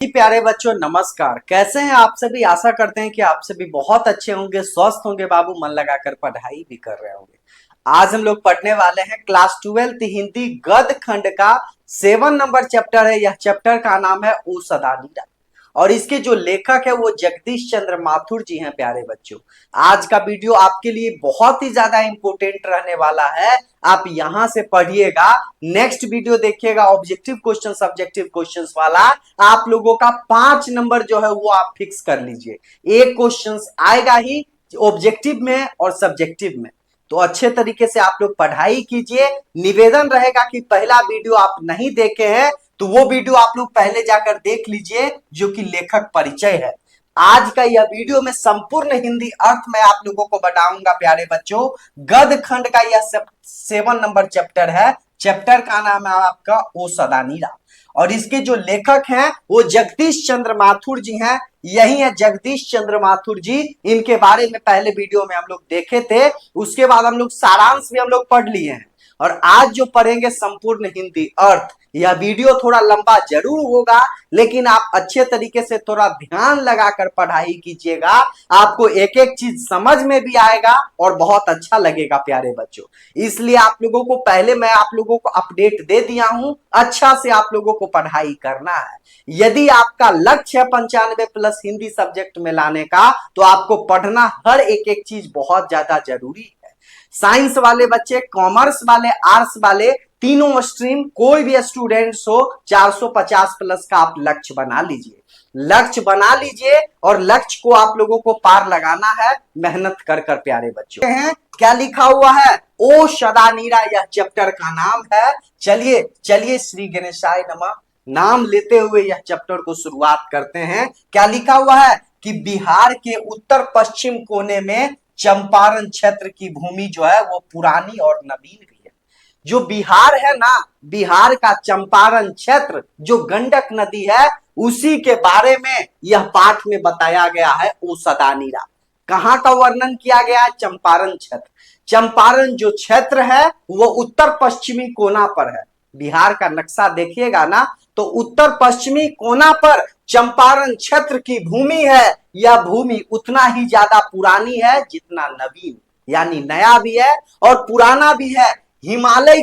जी प्यारे बच्चों, नमस्कार। कैसे हैं आप सभी। आशा करते हैं कि आप सभी बहुत अच्छे होंगे, स्वस्थ होंगे बाबू, मन लगाकर पढ़ाई भी कर रहे होंगे। आज हम लोग पढ़ने वाले हैं क्लास 12th हिंदी गद्य खंड का 7 नंबर चैप्टर है। यह चैप्टर का नाम है ओ सदा नीरा और इसके जो लेखक है वो जगदीश चंद्र माथुर जी हैं। प्यारे बच्चों, आज का वीडियो आपके लिए बहुत ही ज्यादा इंपॉर्टेंट रहने वाला है। आप यहां से पढ़िएगा, नेक्स्ट वीडियो देखिएगा, ऑब्जेक्टिव क्वेश्चन सब्जेक्टिव क्वेश्चंस वाला। आप लोगों का 5 नंबर जो है वो आप फिक्स कर लीजिए। एक क्वेश्चन आएगा ही ऑब्जेक्टिव में और सब्जेक्टिव में, तो अच्छे तरीके से आप लोग पढ़ाई कीजिए। निवेदन रहेगा कि पहला वीडियो आप नहीं देखे हैं तो वो वीडियो आप लोग पहले जाकर देख लीजिए, जो कि लेखक परिचय है। आज का यह वीडियो में संपूर्ण हिंदी अर्थ में आप लोगों को बताऊंगा। प्यारे बच्चों, गद्य खंड का यह 7 नंबर चैप्टर है। चैप्टर का नाम है आपका ओ सदा नीरा और इसके जो लेखक हैं वो जगदीश चंद्र माथुर जी हैं। यही है जगदीश चंद्र माथुर जी। इनके बारे में पहले वीडियो में हम लोग देखे थे, उसके बाद हम लोग सारांश भी हम लोग पढ़ लिए हैं और आज जो पढ़ेंगे संपूर्ण हिंदी अर्थ। यह वीडियो थोड़ा लंबा जरूर होगा, लेकिन आप अच्छे तरीके से थोड़ा ध्यान लगाकर पढ़ाई कीजिएगा। आपको एक एक चीज समझ में भी आएगा और बहुत अच्छा लगेगा प्यारे बच्चों। इसलिए आप लोगों को पहले मैं आप लोगों को अपडेट दे दिया हूं, अच्छा से आप लोगों को पढ़ाई करना है। यदि आपका लक्ष्य है 95+ हिंदी सब्जेक्ट में लाने का, तो आपको पढ़ना हर एक एक चीज बहुत ज्यादा जरूरी है। साइंस वाले बच्चे, कॉमर्स वाले, आर्ट्स वाले, तीनों स्ट्रीम कोई भी स्टूडेंट्स हो, 450+ का आप लक्ष्य बना लीजिए। लक्ष्य बना लीजिए और लक्ष्य को आप लोगों को पार लगाना है, मेहनत कर कर। प्यारे बच्चों हैं क्या लिखा हुआ है, ओ सदा नीरा, यह चैप्टर का नाम है। चलिए चलिए, श्री गणेशाय नमः नाम लेते हुए यह चैप्टर को शुरुआत करते हैं। क्या लिखा हुआ है कि बिहार के उत्तर पश्चिम कोने में चंपारण क्षेत्र की भूमि जो है वो पुरानी और नवीन भी है। जो बिहार है ना, बिहार का चंपारण क्षेत्र जो गंडक नदी है, उसी के बारे में यह पाठ में बताया गया है। ओ सदा नीरा कहां का वर्णन किया गया है, चंपारण क्षेत्र। चंपारण जो क्षेत्र है वो उत्तर पश्चिमी कोना पर है। बिहार का नक्शा देखिएगा ना, तो उत्तर पश्चिमी कोना पर चंपारण क्षेत्र की भूमि है। यह भूमि उतना ही ज्यादा पुरानी है जितना नवीन, यानी नया भी है और पुराना भी है। हिमालय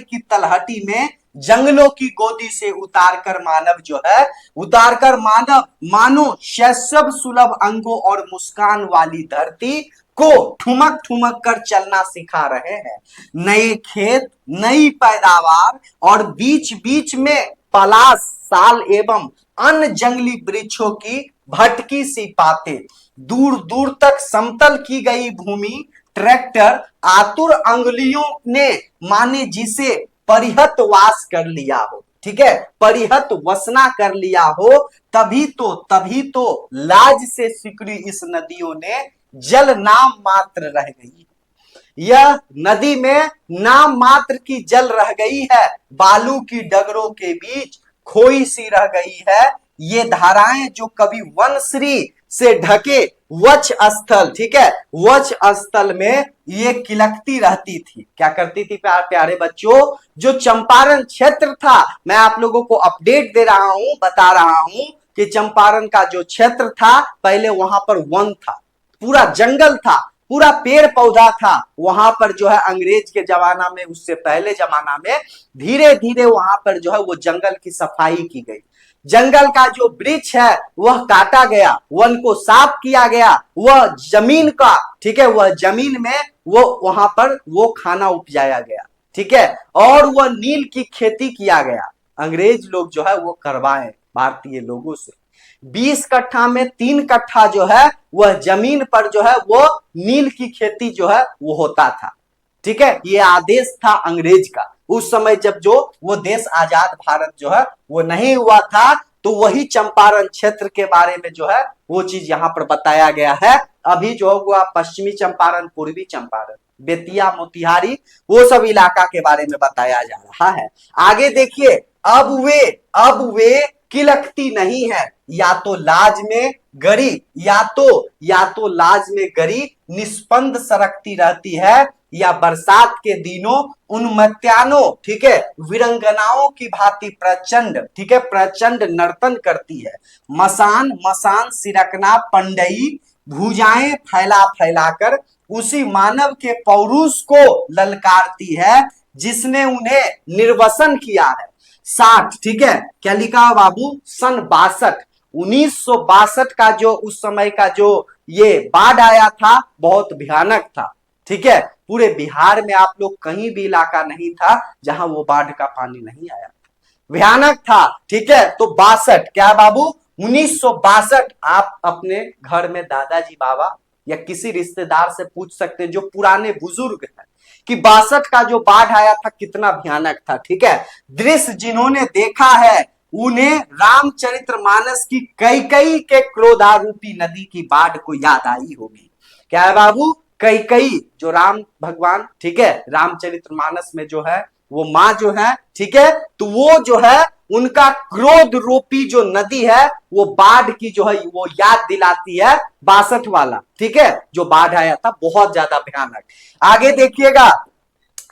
की तलहटी में जंगलों की गोदी से उतारकर मानव जो है, उतारकर मानव मानो शैशव सुलभ अंगों और मुस्कान वाली धरती को ठुमक ठुमक कर चलना सिखा रहे हैं। नए खेत, नई पैदावार और बीच बीच में पलाश, साल एवं अन्य जंगली वृक्षों की भटकी सी पाते, दूर दूर तक समतल की गई भूमि, ट्रैक्टर आतुर अंगुलियों ने माने जिसे परिहत वास कर लिया हो। ठीक है, परिहत वसना कर लिया हो, तभी तो लाज से सिकड़ी इस नदियों ने जल नाम मात्र रह गई। यह नदी में नाम मात्र की जल रह गई है, बालू की डगरों के बीच खोई सी रह गई है। ये धाराएं जो कभी वनश्री से ढके वच स्थल, ठीक है, वच स्थल में ये किलकती रहती थी। क्या करती थी प्यारे बच्चों, जो चंपारण क्षेत्र था, मैं आप लोगों को अपडेट दे रहा हूं, बता रहा हूं कि चंपारण का जो क्षेत्र था, पहले वहां पर वन था, पूरा जंगल था, पूरा पेड़ पौधा था। वहां पर जो है अंग्रेज के जमाना में, उससे पहले जमाना में धीरे धीरे वहां पर जो है वो जंगल की सफाई की गई। जंगल का जो वृक्ष है वह काटा गया, वन को साफ किया गया, वह जमीन का, ठीक है, वह जमीन में वो वहां पर वो खाना उपजाया गया, ठीक है, और वह नील की खेती किया गया। अंग्रेज लोग जो है वो करवाए भारतीय लोगों से। 20 कट्ठा में 3 कट्ठा जो है वह जमीन पर जो है वो नील की खेती जो है वो होता था। ठीक है, ये आदेश था अंग्रेज का उस समय, जब जो वो देश आजाद भारत जो है वो नहीं हुआ था। तो वही चंपारण क्षेत्र के बारे में जो है वो चीज यहाँ पर बताया गया है। अभी जो हुआ पश्चिमी चंपारण, पूर्वी चंपारण, बेतिया, मोतिहारी, वो सब इलाका के बारे में बताया जा रहा है। आगे देखिए, अब वे किलकती नहीं है, या तो लाज में गरी, या तो लाज में गरी निष्पंद सरकती रहती है। या बरसात के दिनों उन्मत्यानों, ठीक है, वीरंगनाओं की भांति प्रचंड, ठीक है, प्रचंड नर्तन करती है। मसान मसान सिरकना पंडई, भुजाएं फैला फैलाकर उसी मानव के पौरुष को ललकारती है जिसने उन्हें निर्वसन किया है। 60, ठीक है, क्या लिखा है बाबू, सन 62, 1962 का जो उस समय का जो ये बाढ़ आया था बहुत भयानक था, ठीक है। पूरे बिहार में आप लोग कहीं भी इलाका नहीं था जहां वो बाढ़ का पानी नहीं आया, भयानक था, ठीक है। तो 62, क्या बाबू, 1962। आप अपने घर में दादाजी बाबा या किसी रिश्तेदार से पूछ सकते हैं जो पुराने बुजुर्ग हैं कि 62 का जो बाढ़ आया था कितना भयानक था, ठीक है। दृश्य जिन्होंने देखा है उन्हें रामचरितमानस की कैकेयी के क्रोधारूपी नदी की बाढ़ को याद आई होगी। क्या है बाबू, कैकेयी, जो राम भगवान, ठीक है, रामचरितमानस में जो है वो माँ जो है, ठीक है, तो वो जो है उनका क्रोध रूपी जो नदी है वो बाढ़ की जो है वो याद दिलाती है 62 वाला, ठीक है, जो बाढ़ आया था बहुत ज्यादा भयानक। आगे देखिएगा,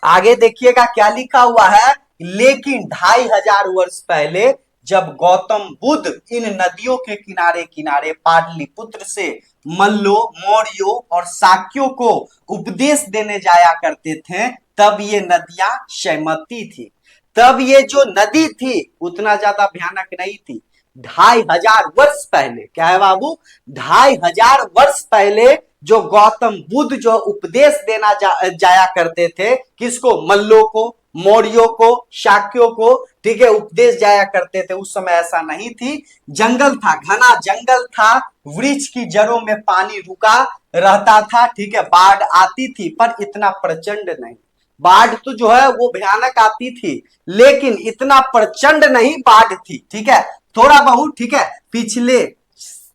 आगे देखिएगा क्या लिखा हुआ है, लेकिन 2500 वर्ष पहले जब गौतम बुद्ध इन नदियों के किनारे किनारे पाटलिपुत्र से मल्लों, मौर्यों और शाक्यों को उपदेश देने जाया करते थे तब ये नदियां शैमती थी। तब ये जो नदी थी उतना ज्यादा भयानक नहीं थी। 2500 वर्ष पहले, क्या है बाबू, 2500 वर्ष पहले जो गौतम बुद्ध जो उपदेश देना जाया करते थे, किसको, मल्लों को, मौर्यों को, शाक्यों को, ठीक है, उपदेश जाया करते थे। उस समय ऐसा नहीं थी, जंगल था, घना जंगल था, वृक्ष की जड़ों में पानी रुका रहता था, ठीक है, बाढ़ आती थी पर इतना प्रचंड नहीं। बाढ़ तो जो है वो भयानक आती थी लेकिन इतना प्रचंड नहीं बाढ़ थी, ठीक है, थोड़ा बहुत, ठीक है। पिछले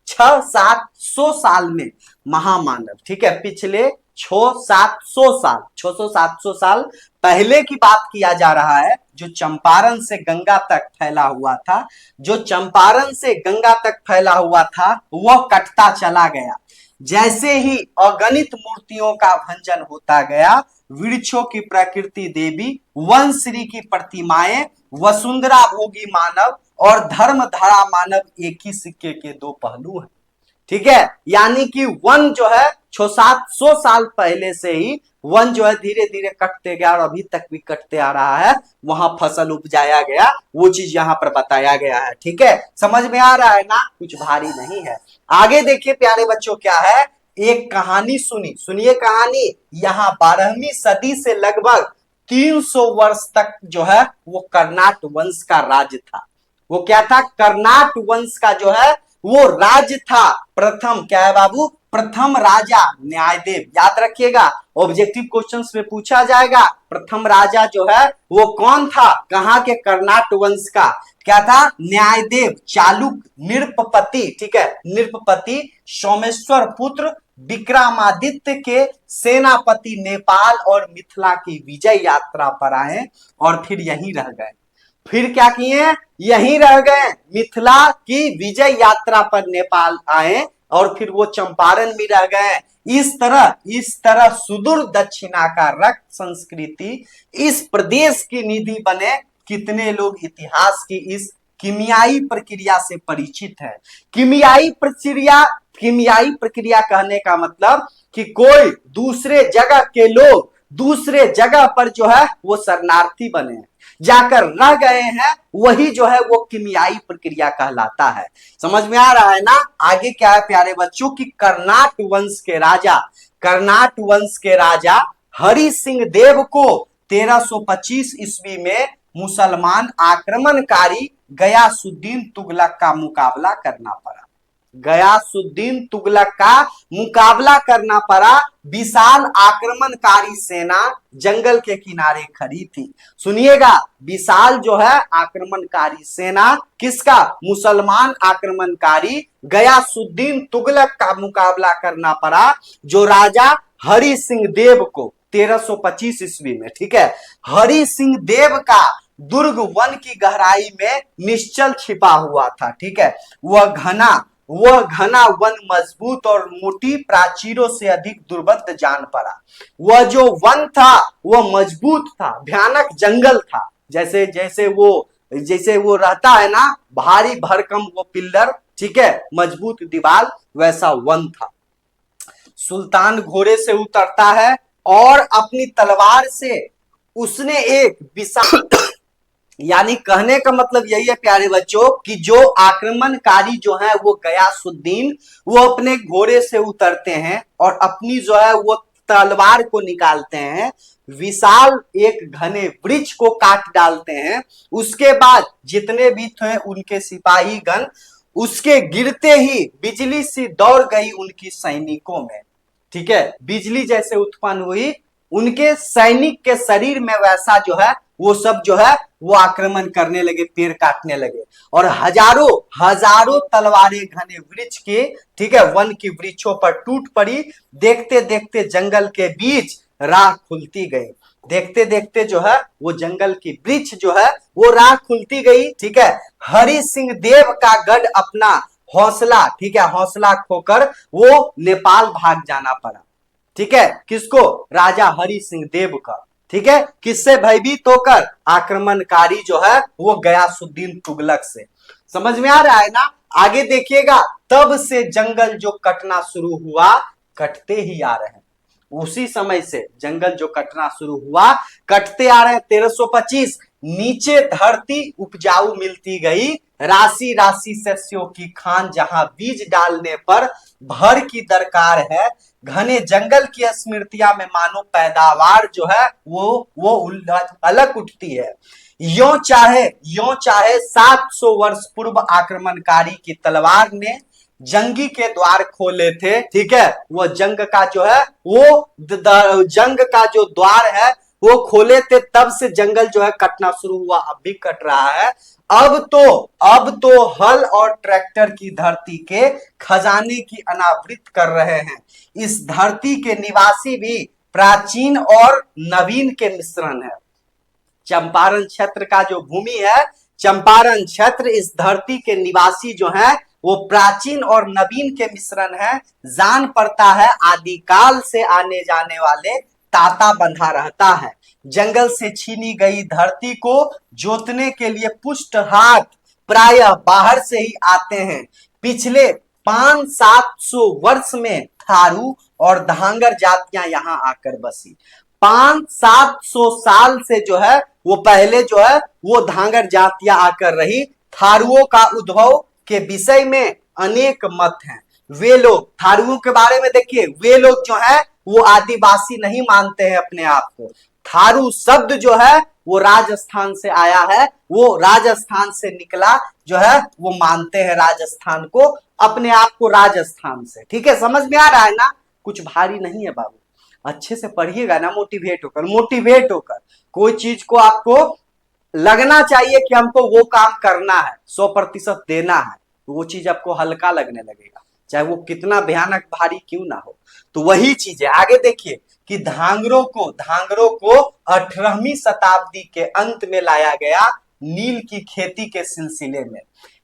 600-700 साल में महामानव, ठीक है, पिछले 600-700 साल पहले की बात किया जा रहा है, जो चंपारण से गंगा तक फैला हुआ था, जो चंपारण से गंगा तक फैला हुआ था वह कटता चला गया। जैसे ही अगणित मूर्तियों का भंजन होता गया, वृक्षों की प्रकृति देवी, वनश्री की प्रतिमाएं, वसुंधरा भोगी मानव और धर्म धरा मानव एक ही सिक्के के दो पहलू हैं, ठीक है। यानी कि वन जो है 600-700 साल पहले से ही वन जो है धीरे धीरे कटते गया और अभी तक भी कटते आ रहा है, वहां फसल उपजाया गया, वो चीज यहाँ पर बताया गया है, ठीक है। समझ में आ रहा है ना, कुछ भारी नहीं है। आगे देखिए प्यारे बच्चों क्या है, एक कहानी सुनिए कहानी। यहाँ 12वीं सदी से लगभग 300 वर्ष तक जो है वो कर्नाट वंश का राज था। वो क्या था, कर्नाट वंश का जो है वो राज था। प्रथम, क्या है बाबू, प्रथम राजा न्यायदेव, याद रखिएगा, ऑब्जेक्टिव क्वेश्चंस में पूछा जाएगा। प्रथम राजा जो है वो कौन था, कहां के, कर्नाट वंश का, क्या था, न्यायदेव चालुक्य नृपपति, ठीक है, नृपपति सोमेश्वर पुत्र विक्रमादित्य के सेनापति नेपाल और मिथिला की विजय यात्रा पर आए और फिर यहीं रह गए। फिर क्या किए, यहीं रह गए, मिथिला की विजय यात्रा पर नेपाल आए और फिर वो चंपारण भी रह गए। इस तरह सुदूर दक्षिणा का रक्त संस्कृति इस प्रदेश की निधि बने। कितने लोग इतिहास की इस कीमियाई प्रक्रिया से परिचित है। कीमियाई प्रक्रिया कहने का मतलब कि कोई दूसरे जगह के लोग दूसरे जगह पर जो है वो शरणार्थी बने, जाकर रह गए हैं, वही जो है वो कीमियाई प्रक्रिया कहलाता है। समझ में आ रहा है ना। आगे क्या है प्यारे बच्चों की, कर्नाट वंश के राजा हरि सिंह देव को 1325 ईस्वी में मुसलमान आक्रमणकारी गयासुद्दीन तुगलक का मुकाबला करना पड़ा। गयासुद्दीन तुगलक का मुकाबला करना पड़ा। विशाल आक्रमणकारी सेना जंगल के किनारे खड़ी थी। सुनिएगा, विशाल जो है आक्रमणकारी सेना किसका, मुसलमान आक्रमणकारी गयासुद्दीन तुगलक का मुकाबला करना पड़ा, जो राजा हरि सिंह देव को 1325 ईस्वी में, ठीक है। हरि सिंह देव का दुर्ग वन की गहराई में निश्चल छिपा हुआ था, ठीक है। वह घना वह घना वन मजबूत और मोटी प्राचीरों से अधिक दुर्भेद्य जान पड़ा। वह जो वन था वह मजबूत था, भयानक जंगल था, जैसे वो रहता है ना, भारी भरकम वो पिल्लर, ठीक है, मजबूत दीवार, वैसा वन था। सुल्तान घोड़े से उतरता है और अपनी तलवार से उसने एक विशाल यानी कहने का मतलब यही है प्यारे बच्चों कि जो आक्रमणकारी जो है वो गयासुद्दीन, वो अपने घोड़े से उतरते हैं और अपनी जो है वो तलवार को निकालते हैं, विशाल एक घने वृक्ष को काट डालते हैं। उसके बाद जितने भी थे उनके सिपाही गण, उसके गिरते ही बिजली सी दौड़ गई उनकी सैनिकों में, ठीक है, बिजली जैसे उत्पन्न हुई उनके सैनिक के शरीर में, वैसा जो है वो सब जो है वो आक्रमण करने लगे, पेड़ काटने लगे और हजारों हजारों तलवारें घने वृक्ष के, ठीक है, वन की वृक्षों पर टूट पड़ी। देखते देखते जंगल के बीच राह खुलती गई, देखते देखते जो है वो जंगल की वृक्ष जो है वो राह खुलती गई, ठीक है। हरि सिंह देव का गढ़ अपना हौसला, ठीक है, हौसला खोकर वो नेपाल भाग जाना पड़ा, ठीक है, किसको? राजा हरि सिंह देव का, ठीक है, किससे? भयभीत होकर आक्रमणकारी जो है वो गयासुद्दीन तुगलक से। समझ में आ रहा है ना? आगे देखिएगा, तब से जंगल जो कटना शुरू हुआ, कटते ही आ रहे हैं, उसी समय से जंगल जो कटना शुरू हुआ, कटते आ रहे हैं। 1325 नीचे धरती उपजाऊ मिलती गई, राशि राशि सस्यों की खान, जहां बीज डालने पर भर की दरकार है, घने जंगल की स्मृतियां में मानो पैदावार जो है वो अलग उठती है। यो चाहे 700 वर्ष पूर्व आक्रमणकारी की तलवार ने जंगी के द्वार खोले थे, ठीक है, वो जंग का जो है वो जंग का जो द्वार है वो खोले थे, तब से जंगल जो है कटना शुरू हुआ, अब भी कट रहा है। अब तो हल और ट्रैक्टर की धरती के खजाने की अनावृत कर रहे हैं। इस धरती के निवासी भी प्राचीन और नवीन के मिश्रण है। चंपारण क्षेत्र का जो भूमि है, चंपारण क्षेत्र, इस धरती के निवासी जो हैं वो प्राचीन और नवीन के मिश्रण है। जान पड़ता है आदिकाल से आने जाने वाले ताता बंधा रहता है। जंगल से छीनी गई धरती को जोतने के लिए पुष्ट हाथ प्रायः बाहर से ही आते हैं। पिछले 500-700 वर्ष में थारू और धांगर जातियां यहां आकर बसी। 500-700 साल से जो है वो पहले जो है वो धांगर जातियां आकर रही। थारुओं का उद्भव के विषय में अनेक मत हैं। वे लोग, थारुओं के बारे में देखिए, वे लोग जो है वो आदिवासी नहीं मानते हैं अपने आप को। थारू शब्द जो है वो राजस्थान से आया है, वो राजस्थान से निकला जो है, वो मानते हैं राजस्थान को, अपने आप को राजस्थान से, ठीक है। समझ में आ रहा है ना? कुछ भारी नहीं है बाबू, अच्छे से पढ़िएगा ना, मोटिवेट होकर कोई चीज को आपको लगना चाहिए कि हमको वो काम करना है, 100% देना है, तो वो चीज आपको हल्का लगने लगेगा, चाहे वो कितना भयानक भारी क्यों ना हो। तो वही चीज है। आगे देखिए कि धांगरों को 18वीं शताब्दी के अंत में लाया गया नील की खेती के सिलसिले में।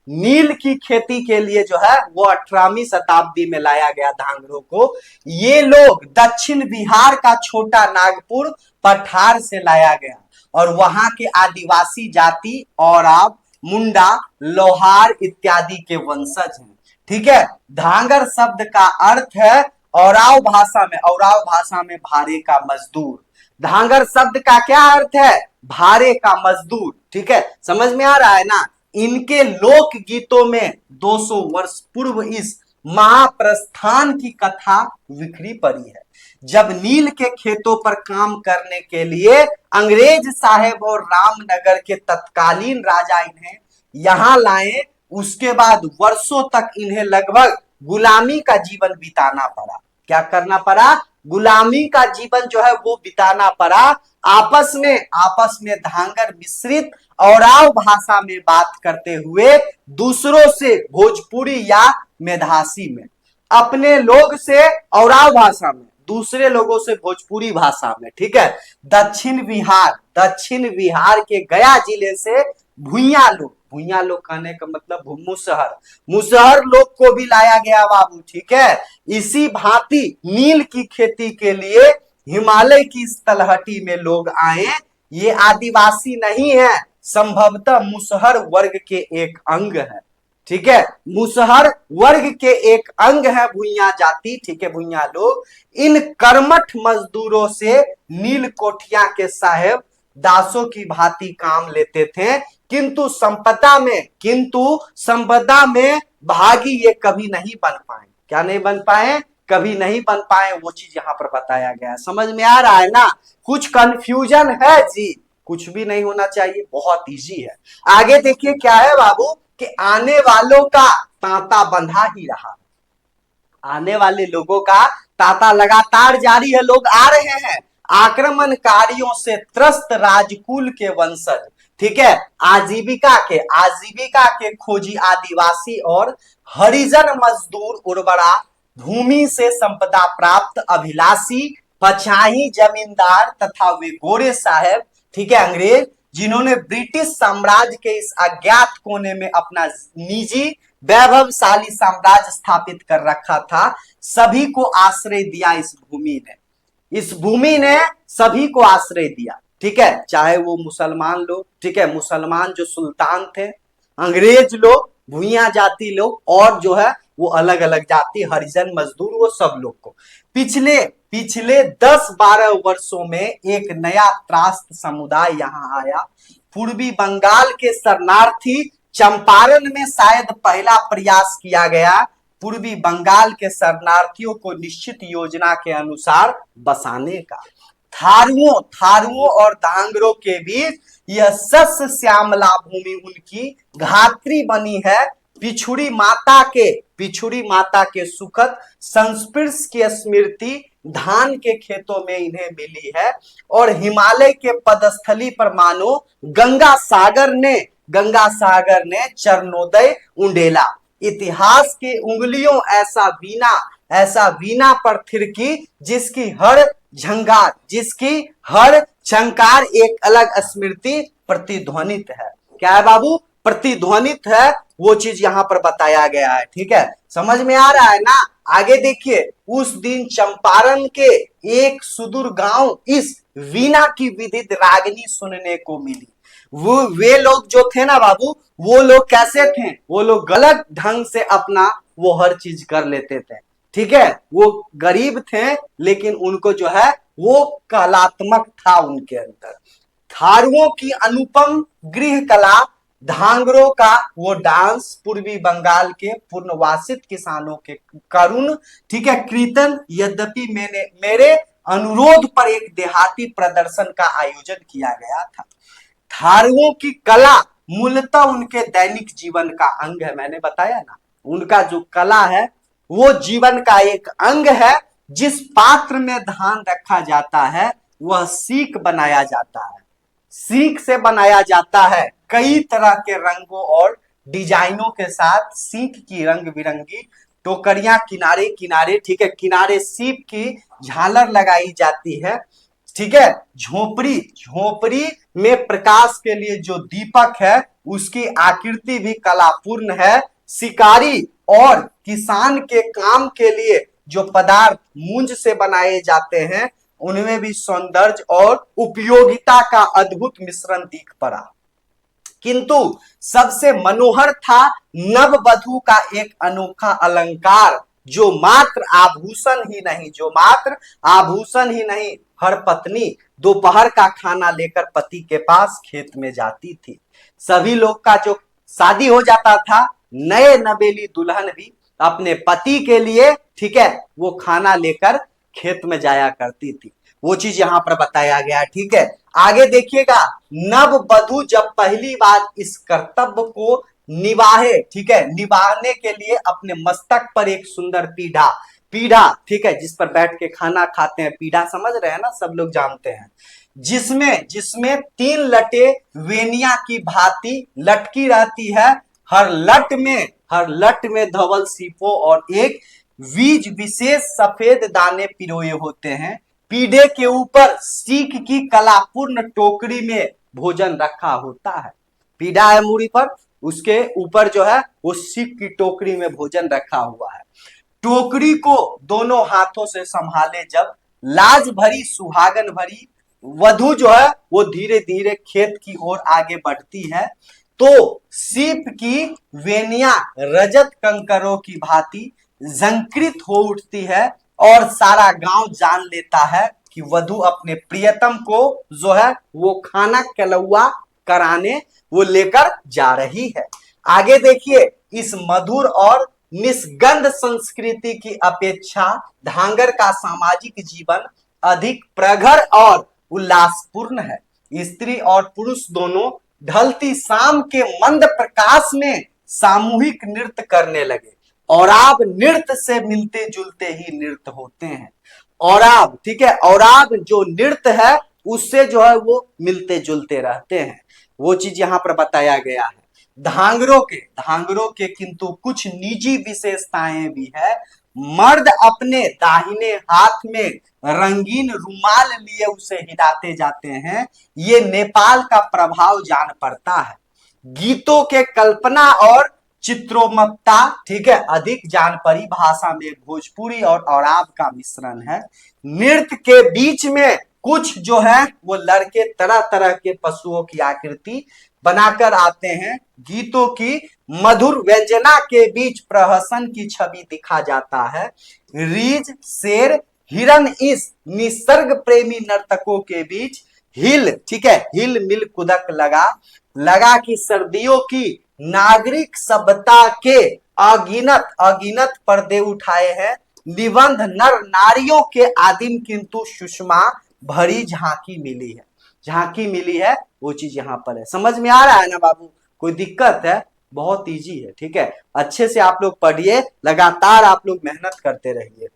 नील की खेती के लिए जो है वो 18वीं शताब्दी में लाया गया धांगरों को। ये लोग दक्षिण बिहार का छोटा नागपुर पठार से लाया गया और वहां के आदिवासी जाति औराव, मुंडा, लोहार इत्यादि के वंशज हैं, ठीक है। धांगर शब्द का अर्थ है औराव भाषा में भारे का मजदूर। धांगर शब्द का क्या अर्थ है? भारे का मजदूर, ठीक है। समझ में आ रहा है ना? इनके लोक गीतों में 200 वर्ष पूर्व इस महाप्रस्थान की कथा बिखरी पड़ी है। जब नील के खेतों पर काम करने के लिए अंग्रेज साहेब और रामनगर के तत्कालीन राजा इन्हें यहां लाए, उसके बाद वर्षों तक इन्हें लगभग गुलामी का जीवन बिताना पड़ा। क्या करना पड़ा? गुलामी का जीवन जो है वो बिताना पड़ा। आपस में धांगर मिश्रित औराव भाषा में बात करते हुए, दूसरों से भोजपुरी या मेधासी में, अपने लोग से औराव भाषा में, दूसरे लोगों से भोजपुरी भाषा में, ठीक है। दक्षिण बिहार के गया जिले से भुइयां लोग, भुइयां लोग कहने का मतलब मुसहर, मुसहर लोग को भी लाया गया बाबू, ठीक है। इसी भांति नील की खेती के लिए हिमालय की इस तलहटी में लोग आए। ये आदिवासी नहीं है, संभवतः मुसहर वर्ग के एक अंग है, ठीक है। मुसहर वर्ग के एक अंग है भुइयां जाति, ठीक है, भुइयां लोग। इन कर्मठ मजदूरों से नील कोठिया के साहेब दासों की भांति काम लेते थे, किंतु संपदा में भागी ये कभी नहीं बन पाए। क्या नहीं बन पाए? कभी नहीं बन पाए। वो चीज यहाँ पर बताया गया है। समझ में आ रहा है ना? कुछ कंफ्यूजन है जी? कुछ भी नहीं होना चाहिए, बहुत इजी है। आगे देखिए क्या है बाबू, कि आने वालों का तांता बंधा ही रहा। आने वाले लोगों का तांता लगातार जारी है, लोग आ रहे हैं। आक्रमणकारियों से त्रस्त राजकुल के वंशज, ठीक है, आजीविका के खोजी आदिवासी और हरिजन मजदूर, उर्वरा भूमि से संपदा प्राप्त अभिलाषी पछाही जमींदार तथा वे गोरे साहब, ठीक है, अंग्रेज, जिन्होंने ब्रिटिश साम्राज्य के इस अज्ञात कोने में अपना निजी वैभवशाली साम्राज्य स्थापित कर रखा था, सभी को आश्रय दिया इस भूमि ने। इस भूमि ने सभी को आश्रय दिया, ठीक है, चाहे वो मुसलमान लोग, ठीक है, मुसलमान जो सुल्तान थे, अंग्रेज लोग, भुइयां जाति लोग, और जो है वो अलग अलग जाति, हरिजन मजदूर, वो सब लोग को। पिछले 10-12 वर्षों में एक नया त्रास्त समुदाय यहाँ आया। पूर्वी बंगाल के शरणार्थी, चंपारण में शायद पहला प्रयास किया गया पूर्वी बंगाल के शरणार्थियों को निश्चित योजना के अनुसार बसाने का। थारुओं और धांगरों के बीच यह सस्य श्यामला भूमि उनकी घात्री बनी है। पिछुड़ी माता के सुखद संस्पर्श की स्मृति धान के खेतों में इन्हें मिली है, और हिमालय के पदस्थली पर मानो गंगा सागर ने चरणोदय उंडेला। इतिहास के उंगलियों ऐसा वीणा पर थिरकी, जिसकी हर झंकार एक अलग स्मृति प्रतिध्वनित है। क्या है बाबू? प्रतिध्वनित है। वो चीज यहाँ पर बताया गया है, ठीक है, समझ में आ रहा है ना? आगे देखिए, उस दिन चंपारण के एक सुदूर गांव इस वीणा की विदित रागनी सुनने को मिली। वे लोग जो थे ना बाबू, वो लोग कैसे थे? वो लोग गलत ढंग से अपना वो हर चीज कर लेते थे, ठीक है। वो गरीब थे, लेकिन उनको जो है वो कलात्मक था उनके अंदर। थारुओं की अनुपम गृह कला, धांगरों का वो डांस, पूर्वी बंगाल के पुनर्वासित किसानों के करुण, ठीक है, कीर्तन। यद्यपि मेरे अनुरोध पर एक देहाती प्रदर्शन का आयोजन किया गया था। थारुओं की कला मूलतः उनके दैनिक जीवन का अंग है। मैंने बताया ना, उनका जो कला है वो जीवन का एक अंग है। जिस पात्र में धान रखा जाता है वह सीक बनाया जाता है, सीक से बनाया जाता है। कई तरह के रंगों और डिजाइनों के साथ सीक की रंग बिरंगी टोकरियां किनारे किनारे, ठीक है, किनारे सीप की झालर लगाई जाती है, ठीक है। झोपड़ी में प्रकाश के लिए जो दीपक है उसकी आकृति भी कलापूर्ण है। शिकारी और किसान के काम के लिए जो पदार्थ मूंज से बनाए जाते हैं उनमें भी सौंदर्य और उपयोगिता का अद्भुत मिश्रण दिख पड़ा। किंतु सबसे मनोहर था नववधू का एक अनोखा अलंकार, जो मात्र आभूषण ही नहीं, हर पत्नी दोपहर का खाना लेकर पति के पास खेत में जाती थी। सभी लोग का जो शादी हो जाता था, नए नवेली दुल्हन भी अपने पति के लिए, ठीक है, वो खाना लेकर खेत में जाया करती थी। वो चीज यहाँ पर बताया गया, ठीक है। आगे देखिएगा, नववधू जब पहली बार इस कर्तव्य को निभाए, ठीक है, निभाने के लिए अपने मस्तक पर एक सुंदर पीढ़ा, ठीक है, जिस पर बैठ के खाना खाते हैं, पीढ़ा समझ रहे हैं ना, सब लोग जानते हैं, जिसमें 3 लटें वेनिया की भांति लटकी रहती है। हर लट में धवल सीपों और एक बीज विशेष सफेद दाने पिरोए होते हैं। पीढ़े के ऊपर सीक की कलापूर्ण टोकरी में भोजन रखा होता है। पीढ़ा है मूड़ी पर, उसके ऊपर जो है वो सिक की टोकरी में भोजन रखा हुआ है। टोकरी को दोनों हाथों से संभाले जब लाज भरी सुहागन भरी वधु जो है वो धीरे धीरे खेत की ओर आगे बढ़ती है, तो सीप की वेनिया रजत कंकरों की भांति झंकृत हो उठती है और सारा गांव जान लेता है कि वधु अपने प्रियतम को जो है वो खाना कलौआ कराने वो लेकर जा रही है। आगे देखिए, इस मधुर और निस्गंध संस्कृति की अपेक्षा धांगर का सामाजिक जीवन अधिक प्रखर और उल्लासपूर्ण है। स्त्री और पुरुष दोनों ढलती शाम के मंद प्रकाश में सामूहिक नृत्य करने लगे। और आप नृत्य से मिलते जुलते ही नृत्य होते हैं। और आप ठीक है, और आप जो नृत्य है उससे जो है वो मिलते जुलते रहते हैं, वो चीज यहाँ पर बताया गया है। धांगरों के किंतु कुछ निजी विशेषताएं भी है। मर्द अपने दाहिने हाथ में रंगीन रुमाल लिए उसे हिलाते जाते हैं, ये नेपाल का प्रभाव जान पड़ता है। गीतों के कल्पना और चित्रोमकता ठीक है अधिक जान पड़ी भाषा में भोजपुरी और औराब का मिश्रण है। नृत्य के बीच में कुछ जो है वो लड़के तरह तरह के पशुओं की आकृति बनाकर आते हैं। गीतों की मधुर व्यंजना के बीच प्रहसन की छवि दिखा जाता है। रीछ शेर हिरन इस निसर्ग प्रेमी नर्तकों के बीच हिल ठीक है हिल मिल कुदक लगा कि सर्दियों की नागरिक सभ्यता के अगिनत पर्दे उठाए हैं। निबंध नर नारियों के आदिम किंतु सुषमा भरी झांकी मिली है वो चीज यहाँ पर है। समझ में आ रहा है ना बाबू? कोई दिक्कत है? बहुत इजी है, ठीक है। अच्छे से आप लोग पढ़िए, लगातार आप लोग मेहनत करते रहिए।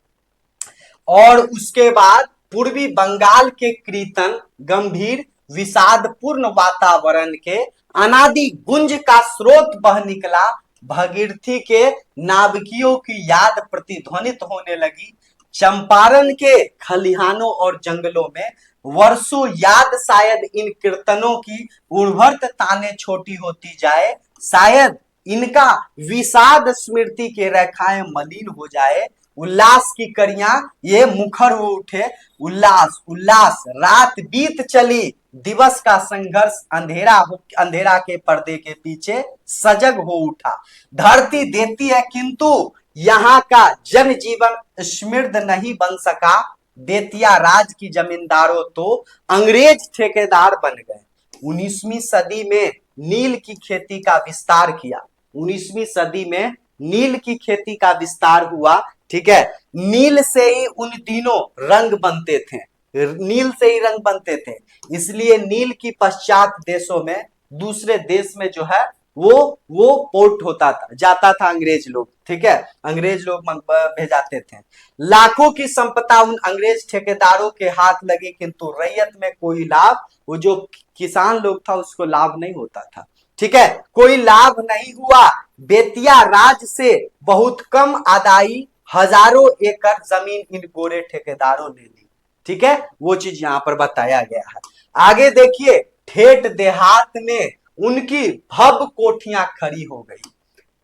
और उसके बाद पूर्वी बंगाल के कीर्तन गंभीर विषादपूर्ण वातावरण के अनादि गुंज का स्रोत बह निकला। भगीरथी के नाविकियों की याद प्रतिध्वनित होने लगी। चंपारण के खलिहानों और जंगलों में वर्षों याद शायद इन कीर्तनों की उर्वरत ताने छोटी होती जाए, शायद इनका विषाद स्मृति के रेखाएं मलिन हो जाए। उल्लास की करियां ये मुखर हो उठे। उल्लास रात बीत चली, दिवस का संघर्ष अंधेरा के पर्दे के पीछे सजग हो उठा। धरती देती है किंतु यहाँ का जनजीवन समृद्ध नहीं बन सका। बेतिया राज की जमींदारों तो अंग्रेज ठेकेदार बन गए। 19वीं सदी में नील की खेती का विस्तार किया। 19वीं सदी में नील की खेती का विस्तार हुआ, ठीक है। नील से ही उन दिनों रंग बनते थे, नील से ही रंग बनते थे। इसलिए नील की पश्चात देशों में, दूसरे देश में जो है वो पोर्ट होता था, जाता था अंग्रेज लोग, ठीक है। अंग्रेज लोग भेजाते थे। लाखों की संपदा उन अंग्रेज ठेकेदारों के हाथ लगी, किंतु रैयत में कोई लाभ, वो जो किसान लोग था उसको लाभ नहीं होता था, ठीक है। कोई लाभ नहीं हुआ। बेतिया राज से बहुत कम आदाई, हजारों एकड़ जमीन इन गोरे ठेकेदारों ने ली, ठीक है। वो चीज यहां पर बताया गया है। आगे देखिए, ठेठ देहात में उनकी भव्य कोठियां खड़ी हो गई।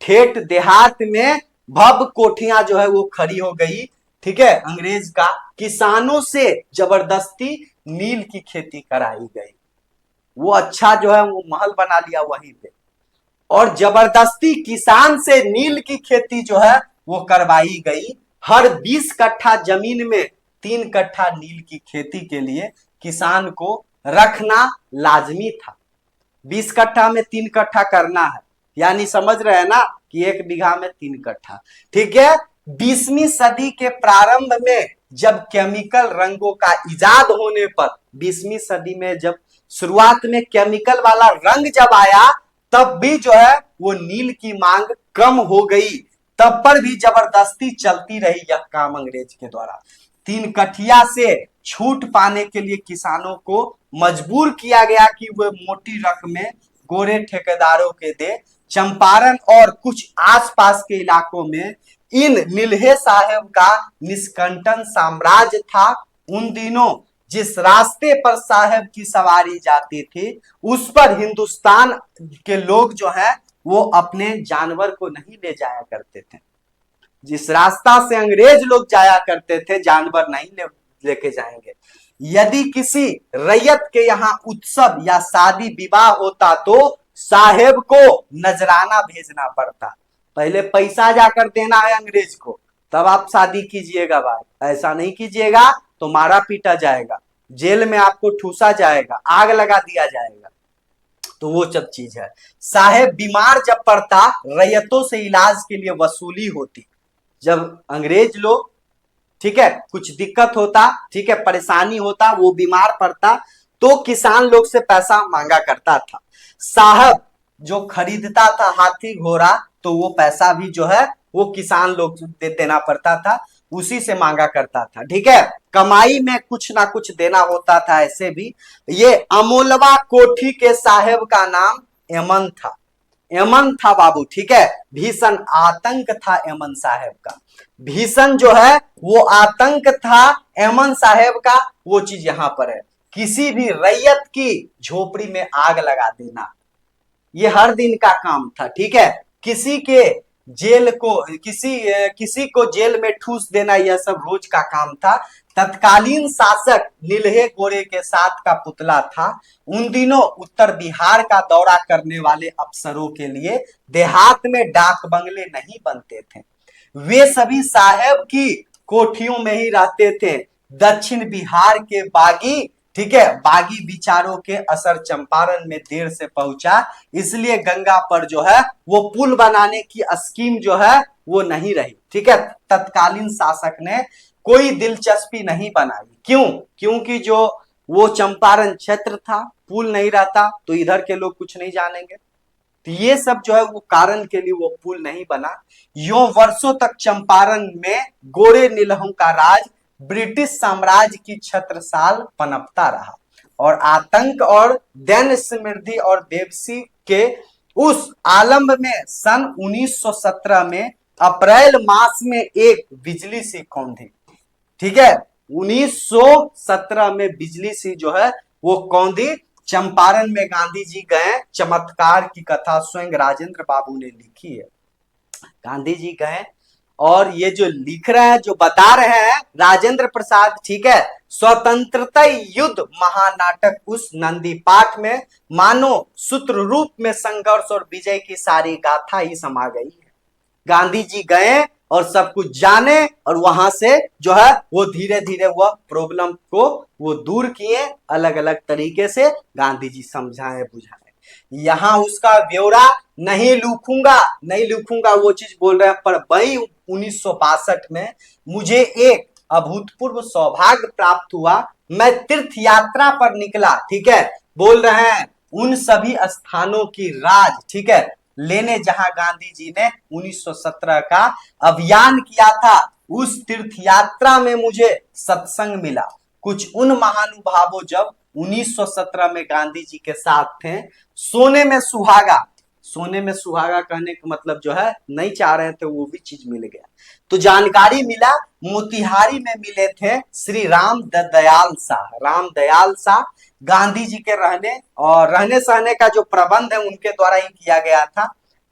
ठेठ देहात में भव्य कोठियां जो है वो खड़ी हो गई, ठीक है। अंग्रेज का किसानों से जबरदस्ती नील की खेती कराई गई। वो अच्छा जो है वो महल बना लिया वहीं पे, और जबरदस्ती किसान से नील की खेती जो है वो करवाई गई। हर 20 कट्ठा जमीन में 3 कट्ठा नील की खेती के लिए किसान को रखना लाजमी था। 20 कट्ठा में 3 कट्ठा करना है, यानी समझ रहे हैं ना कि 1 बीघा में 3 कट्ठा, ठीक है। 20वीं सदी के प्रारंभ में जब केमिकल रंगों का इजाद होने पर, 20वीं सदी में जब शुरुआत में केमिकल वाला रंग जब आया, तब भी जो है वो नील की मांग कम हो गई। तब पर भी जबरदस्ती चलती रही यह काम अंग्रेज के द्वारा। 3 कठिया से छूट पाने के लिए किसानों को मजबूर किया गया कि वे मोटी रकम में गोरे ठेकेदारों के दे। चंपारण और कुछ आसपास के इलाकों में इन नीलहे साहब का निष्कंटन साम्राज्य था। उन दिनों जिस रास्ते पर साहब की सवारी जाती थी, उस पर हिंदुस्तान के लोग जो है वो अपने जानवर को नहीं ले जाया करते थे। जिस रास्ता से अंग्रेज लोग जाया करते थे, जानवर नहीं लेके जाएंगे। यदि किसी रैयत के यहाँ उत्सव या शादी विवाह होता तो साहेब को नजराना भेजना पड़ता। पहले पैसा जाकर देना है अंग्रेज को, तब आप शादी कीजिएगा भाई। ऐसा नहीं कीजिएगा तो मारा पीटा जाएगा, जेल में आपको ठूसा जाएगा, आग लगा दिया जाएगा। तो वो सब चीज है। साहेब बीमार जब पड़ता, रैयतों से इलाज के लिए वसूली होती। जब अंग्रेज लोग, ठीक है, कुछ दिक्कत होता, ठीक है, परेशानी होता, वो बीमार पड़ता, तो किसान लोग से पैसा मांगा करता था। साहब जो खरीदता था हाथी घोड़ा, तो वो पैसा भी जो है वो किसान लोग देना पड़ता था, उसी से मांगा करता था। ठीक है, कमाई में कुछ ना कुछ देना होता था। ऐसे भी ये अमोलवा कोठी के साहेब का नाम एमन था। एमन था बाबू, ठीक है, भीषण आतंक था एमन साहेब का। भीषण जो है वो आतंक था एमन साहेब का। वो चीज यहां पर है, किसी भी रैयत की झोपड़ी में आग लगा देना, ये हर दिन का काम था। ठीक है, किसी के जेल को, किसी को जेल में ठूस देना, यह सब रोज का काम था। तत्कालीन शासक नीलहे गोरे के साथ का पुतला था। उन दिनों उत्तर बिहार का दौरा करने वाले अफसरों के लिए देहात में डाक बंगले नहीं बनते थे, वे सभी साहेब की कोठियों में ही रहते थे। दक्षिण बिहार के बागी, ठीक है, बागी विचारों के असर चंपारण में देर से पहुंचा, इसलिए गंगा पर जो है वो पुल बनाने की स्कीम जो है वो नहीं रही। ठीक है, तत्कालीन शासक ने कोई दिलचस्पी नहीं बनाई। क्यों? क्योंकि जो वो चंपारण क्षेत्र था, पुल नहीं रहता तो इधर के लोग कुछ नहीं जानेंगे। तो ये सब जो है वो कारण के लिए वो पुल नहीं बना। यो वर्षों तक चंपारण में गोरे नीलहों का राज ब्रिटिश साम्राज्य की छत्रसाल पनपता रहा, और आतंक और दैन समृद्धि और बेबसी के उस आलम में सन 1917 में अप्रैल मास में एक बिजली सी कौंधी। ठीक है, 1917 में बिजली सी जो है वो कौंधी। चंपारण में गांधी जी गए, चमत्कार की कथा स्वयं राजेंद्र बाबू ने लिखी है। गांधी जी गए और ये जो लिख रहे हैं, जो बता रहे हैं राजेंद्र प्रसाद, ठीक है, स्वतंत्रता युद्ध महानाटक उस नंदी पाठ में मानो सूत्र रूप में संघर्ष और विजय की सारी गाथा ही समा गई है। गांधी जी गए और सब कुछ जाने, और वहां से जो है वो धीरे धीरे वह प्रॉब्लम को वो दूर किए, अलग अलग तरीके से गांधी जी समझाए बुझाए। यहां उसका ब्यौरा नहीं लिखूंगा वो चीज बोल रहे हैं। पर वही 1962 में मुझे एक अभूतपूर्व सौभाग्य प्राप्त हुआ, मैं तीर्थ यात्रा पर निकला। ठीक है, बोल रहे हैं उन सभी स्थानों की राज, ठीक है, लेने जहां गांधी जी ने 1917 का अभियान किया था, उस तीर्थ यात्रा में मुझे सत्संग मिला। कुछ उन महानुभावों जब 1917 में गांधी जी के साथ थे। सोने में सुहागा, सोने में सुहागा कहने का मतलब जो है नहीं चाह रहे थे, वो भी चीज मिल गया। तो जानकारी मिला, मोतिहारी में मिले थे श्री राम दयाल शाह। राम दयाल शाह गांधी जी के रहने सहने का जो प्रबंध है उनके द्वारा ही किया गया था।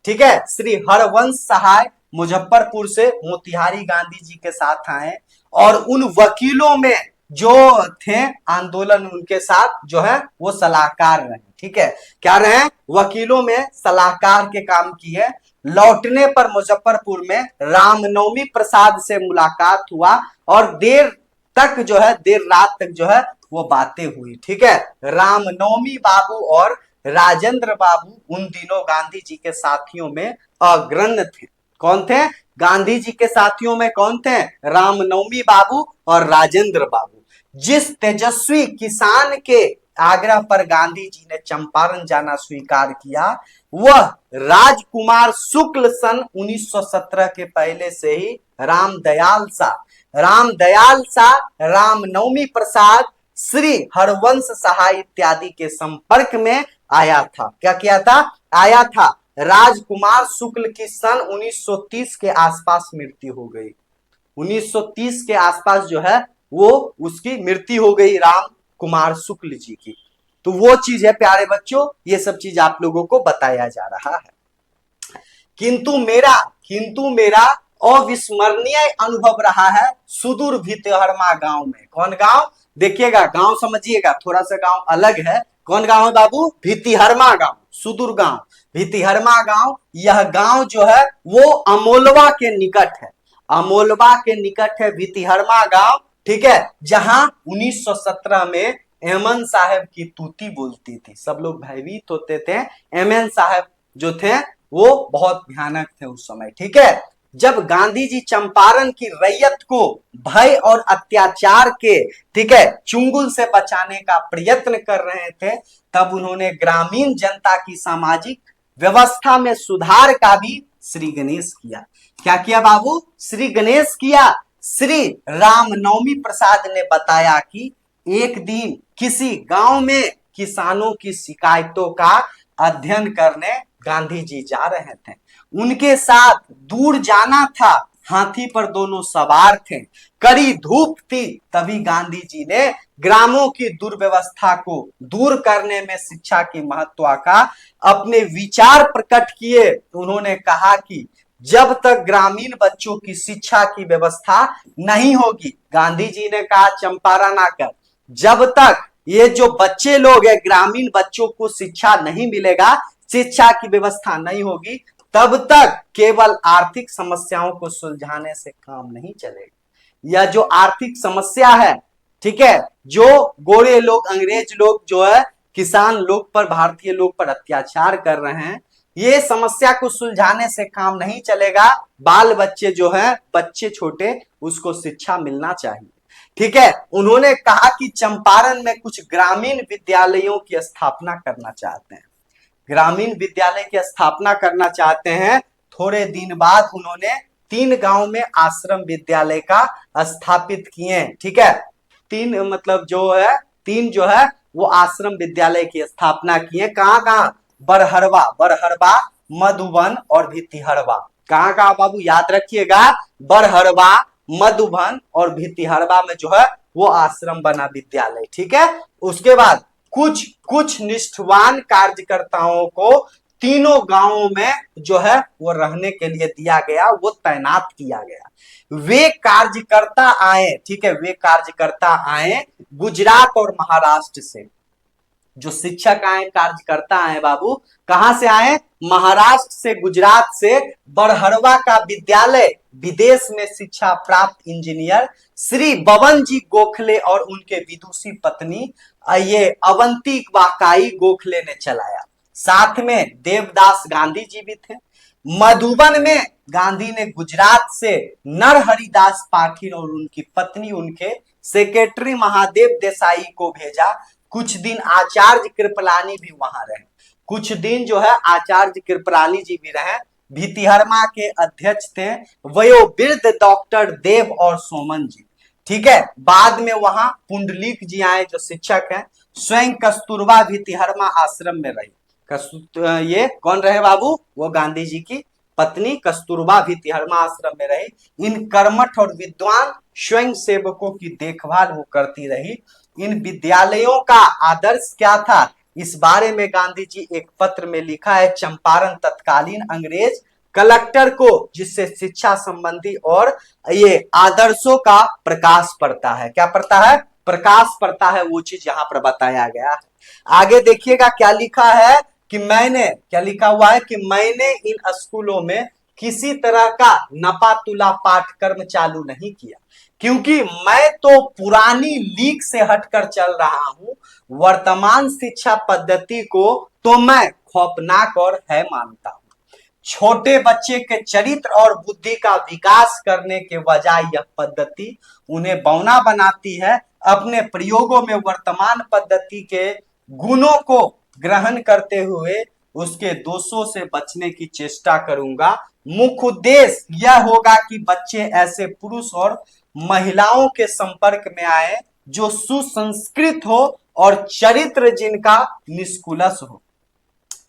ठीक है, श्री हरवंश सहाय मुजफ्फरपुर से मोतिहारी गांधी जी के साथ आए, और उन वकीलों में जो थे आंदोलन, उनके साथ जो है वो सलाहकार रहे। ठीक है, क्या रहे? वकीलों में सलाहकार के काम किए। लौटने पर मुजफ्फरपुर में रामनवमी प्रसाद से मुलाकात हुआ, और देर रात तक जो है वो बातें हुई। ठीक है, रामनवमी बाबू और राजेंद्र बाबू उन दिनों गांधी जी के साथियों में अग्रण्य थे। कौन थे? गांधी जी के साथियों में कौन थे? रामनवमी बाबू और राजेंद्र बाबू। जिस तेजस्वी किसान के आग्रह पर गांधी जी ने चंपारण जाना स्वीकार किया, वह राजकुमार शुक्ल सन 1917 के पहले से ही रामदयाल शाह, रामनवमी प्रसाद, श्री हरवंश सहाय इत्यादि के संपर्क में आया था। क्या किया था? आया था। राजकुमार शुक्ल की सन 1930 के आसपास मृत्यु हो गई। 1930 के आसपास जो है वो उसकी मृत्यु हो गई, राम कुमार शुक्ल जी की। तो वो चीज है प्यारे बच्चों, ये सब चीज आप लोगों को बताया जा रहा है। किंतु मेरा अविस्मरणीय अनुभव रहा है सुदूर भितहरमा गांव में। कौन गांव? देखिएगा, गांव समझिएगा, थोड़ा सा गांव अलग है। कौन गांव है बाबू? भितिहरमा गांव, सुदूर गांव, भितिहरमा गांव। यह गांव जो है वो अमोलवा के निकट है, अमोलवा के निकट है भितिहरमा गांव, ठीक है, जहां 1917 में एमएन साहब की तूती बोलती थी। सब लोग भयभीत होते थे। एमएन साहब जो थे वो बहुत भयानक थे उस समय, ठीक है। जब गांधी जी चंपारण की रैयत को भय और अत्याचार के, ठीक है, चुंगुल से बचाने का प्रयत्न कर रहे थे, तब उन्होंने ग्रामीण जनता की सामाजिक व्यवस्था में सुधार का भी श्री गणेश किया। क्या किया बाबू? श्री गणेश किया। श्री रामनवमी प्रसाद ने बताया कि एक दिन किसी गांव में किसानों की शिकायतों का अध्ययन करने गांधी जी जा रहे थे। उनके साथ दूर जाना था, हाथी पर दोनों सवार थे, कड़ी धूप थी। तभी गांधी जी ने ग्रामों की दुर्व्यवस्था को दूर करने में शिक्षा की महत्व का अपने विचार प्रकट किए। उन्होंने कहा कि जब तक ग्रामीण बच्चों की शिक्षा की व्यवस्था नहीं होगी, गांधी जी ने कहा चंपारण आकर, जब तक ये जो बच्चे लोग हैं, ग्रामीण बच्चों को शिक्षा नहीं मिलेगा, शिक्षा की व्यवस्था नहीं होगी, तब तक केवल आर्थिक समस्याओं को सुलझाने से काम नहीं चलेगा। यह जो आर्थिक समस्या है, ठीक है, जो गोरे लोग, अंग्रेज लोग जो है किसान लोग पर, भारतीय लोग पर अत्याचार कर रहे हैं, ये समस्या को सुलझाने से काम नहीं चलेगा। बाल बच्चे जो है, बच्चे छोटे, उसको शिक्षा मिलना चाहिए, ठीक है। उन्होंने कहा कि चंपारण में कुछ ग्रामीण विद्यालयों की स्थापना करना चाहते हैं, ग्रामीण विद्यालय की स्थापना करना चाहते हैं। थोड़े दिन बाद उन्होंने 3 गांव में आश्रम विद्यालय का स्थापित किए, ठीक है। 3 मतलब जो है, 3 जो है वो आश्रम विद्यालय की स्थापना किए। कहाँ कहाँ? बरहरवा, मधुबन और भितिहरवा। कहाँ कहाँ बाबू? याद रखिएगा, बरहरवा, मधुबन और भितिहरवा में जो है वो आश्रम बना विद्यालय, ठीक है। उसके बाद कुछ निष्ठावान कार्यकर्ताओं को तीनों गांवों में जो है वो रहने के लिए दिया गया, वो तैनात किया गया। वे कार्यकर्ता आए, ठीक है, वे कार्यकर्ता आए गुजरात और महाराष्ट्र से। जो शिक्षक आए, कार्यकर्ता आए बाबू, कहां से आए? महाराष्ट्र से, गुजरात से। बरहरवा का विद्यालय विदेश में शिक्षा प्राप्त इंजीनियर श्री बबन जी गोखले और उनके विदुषी पत्नी ये अवंती वाकाई गोखले ने चलाया। साथ में देवदास गांधी जी भी थे। मधुबन में गांधी ने गुजरात से नरहरिदास पाटिल और उनकी पत्नी, उनके सेक्रेटरी महादेव देसाई को भेजा। कुछ दिन आचार्य कृपलानी भी वहां रहे, कुछ दिन जो है आचार्य कृपलानी जी भी रहे। भितिहरमा के अध्यक्ष थे वयोवृद्ध डॉक्टर देव और सोमन जी, ठीक है। बाद में वहां पुंडलीक जी आए जो शिक्षक हैं। स्वयं कस्तूरबा भितिहरमा आश्रम में रही। ये कौन रहे बाबू? वो गांधी जी की पत्नी कस्तूरबा भितिहरमा आश्रम में रही। इन कर्मठ और विद्वान स्वयं सेवकों की देखभाल वो करती रही। इन विद्यालयों का आदर्श क्या था, इस बारे में गांधी जी एक पत्र में लिखा है चंपारण तत्कालीन अंग्रेज कलेक्टर को, जिससे शिक्षा संबंधी और ये आदर्शों का प्रकाश पड़ता है। क्या पड़ता है? प्रकाश पड़ता है, वो चीज यहाँ पर बताया गया है। आगे देखिएगा क्या लिखा है कि मैंने, क्या लिखा हुआ है कि मैंने इन स्कूलों में किसी तरह का नपातुला पाठ्यक्रम चालू नहीं किया, क्योंकि मैं तो पुरानी लीग से हटकर चल रहा हूं। वर्तमान शिक्षा पद्धति को तो मैं खौफनाक और है मानता हूं। छोटे बच्चे के चरित्र और बुद्धि का विकास करने के बजाय यह पद्धति उन्हें बौना बनाती है। अपने प्रयोगों में वर्तमान पद्धति के गुणों को ग्रहण करते हुए उसके दोषों से बचने की चेष्टा करूंगा। मुख्य उद्देश्य यह होगा कि बच्चे ऐसे पुरुष और महिलाओं के संपर्क में आए जो सुसंस्कृत हो और चरित्र जिनका निष्कुलस हो।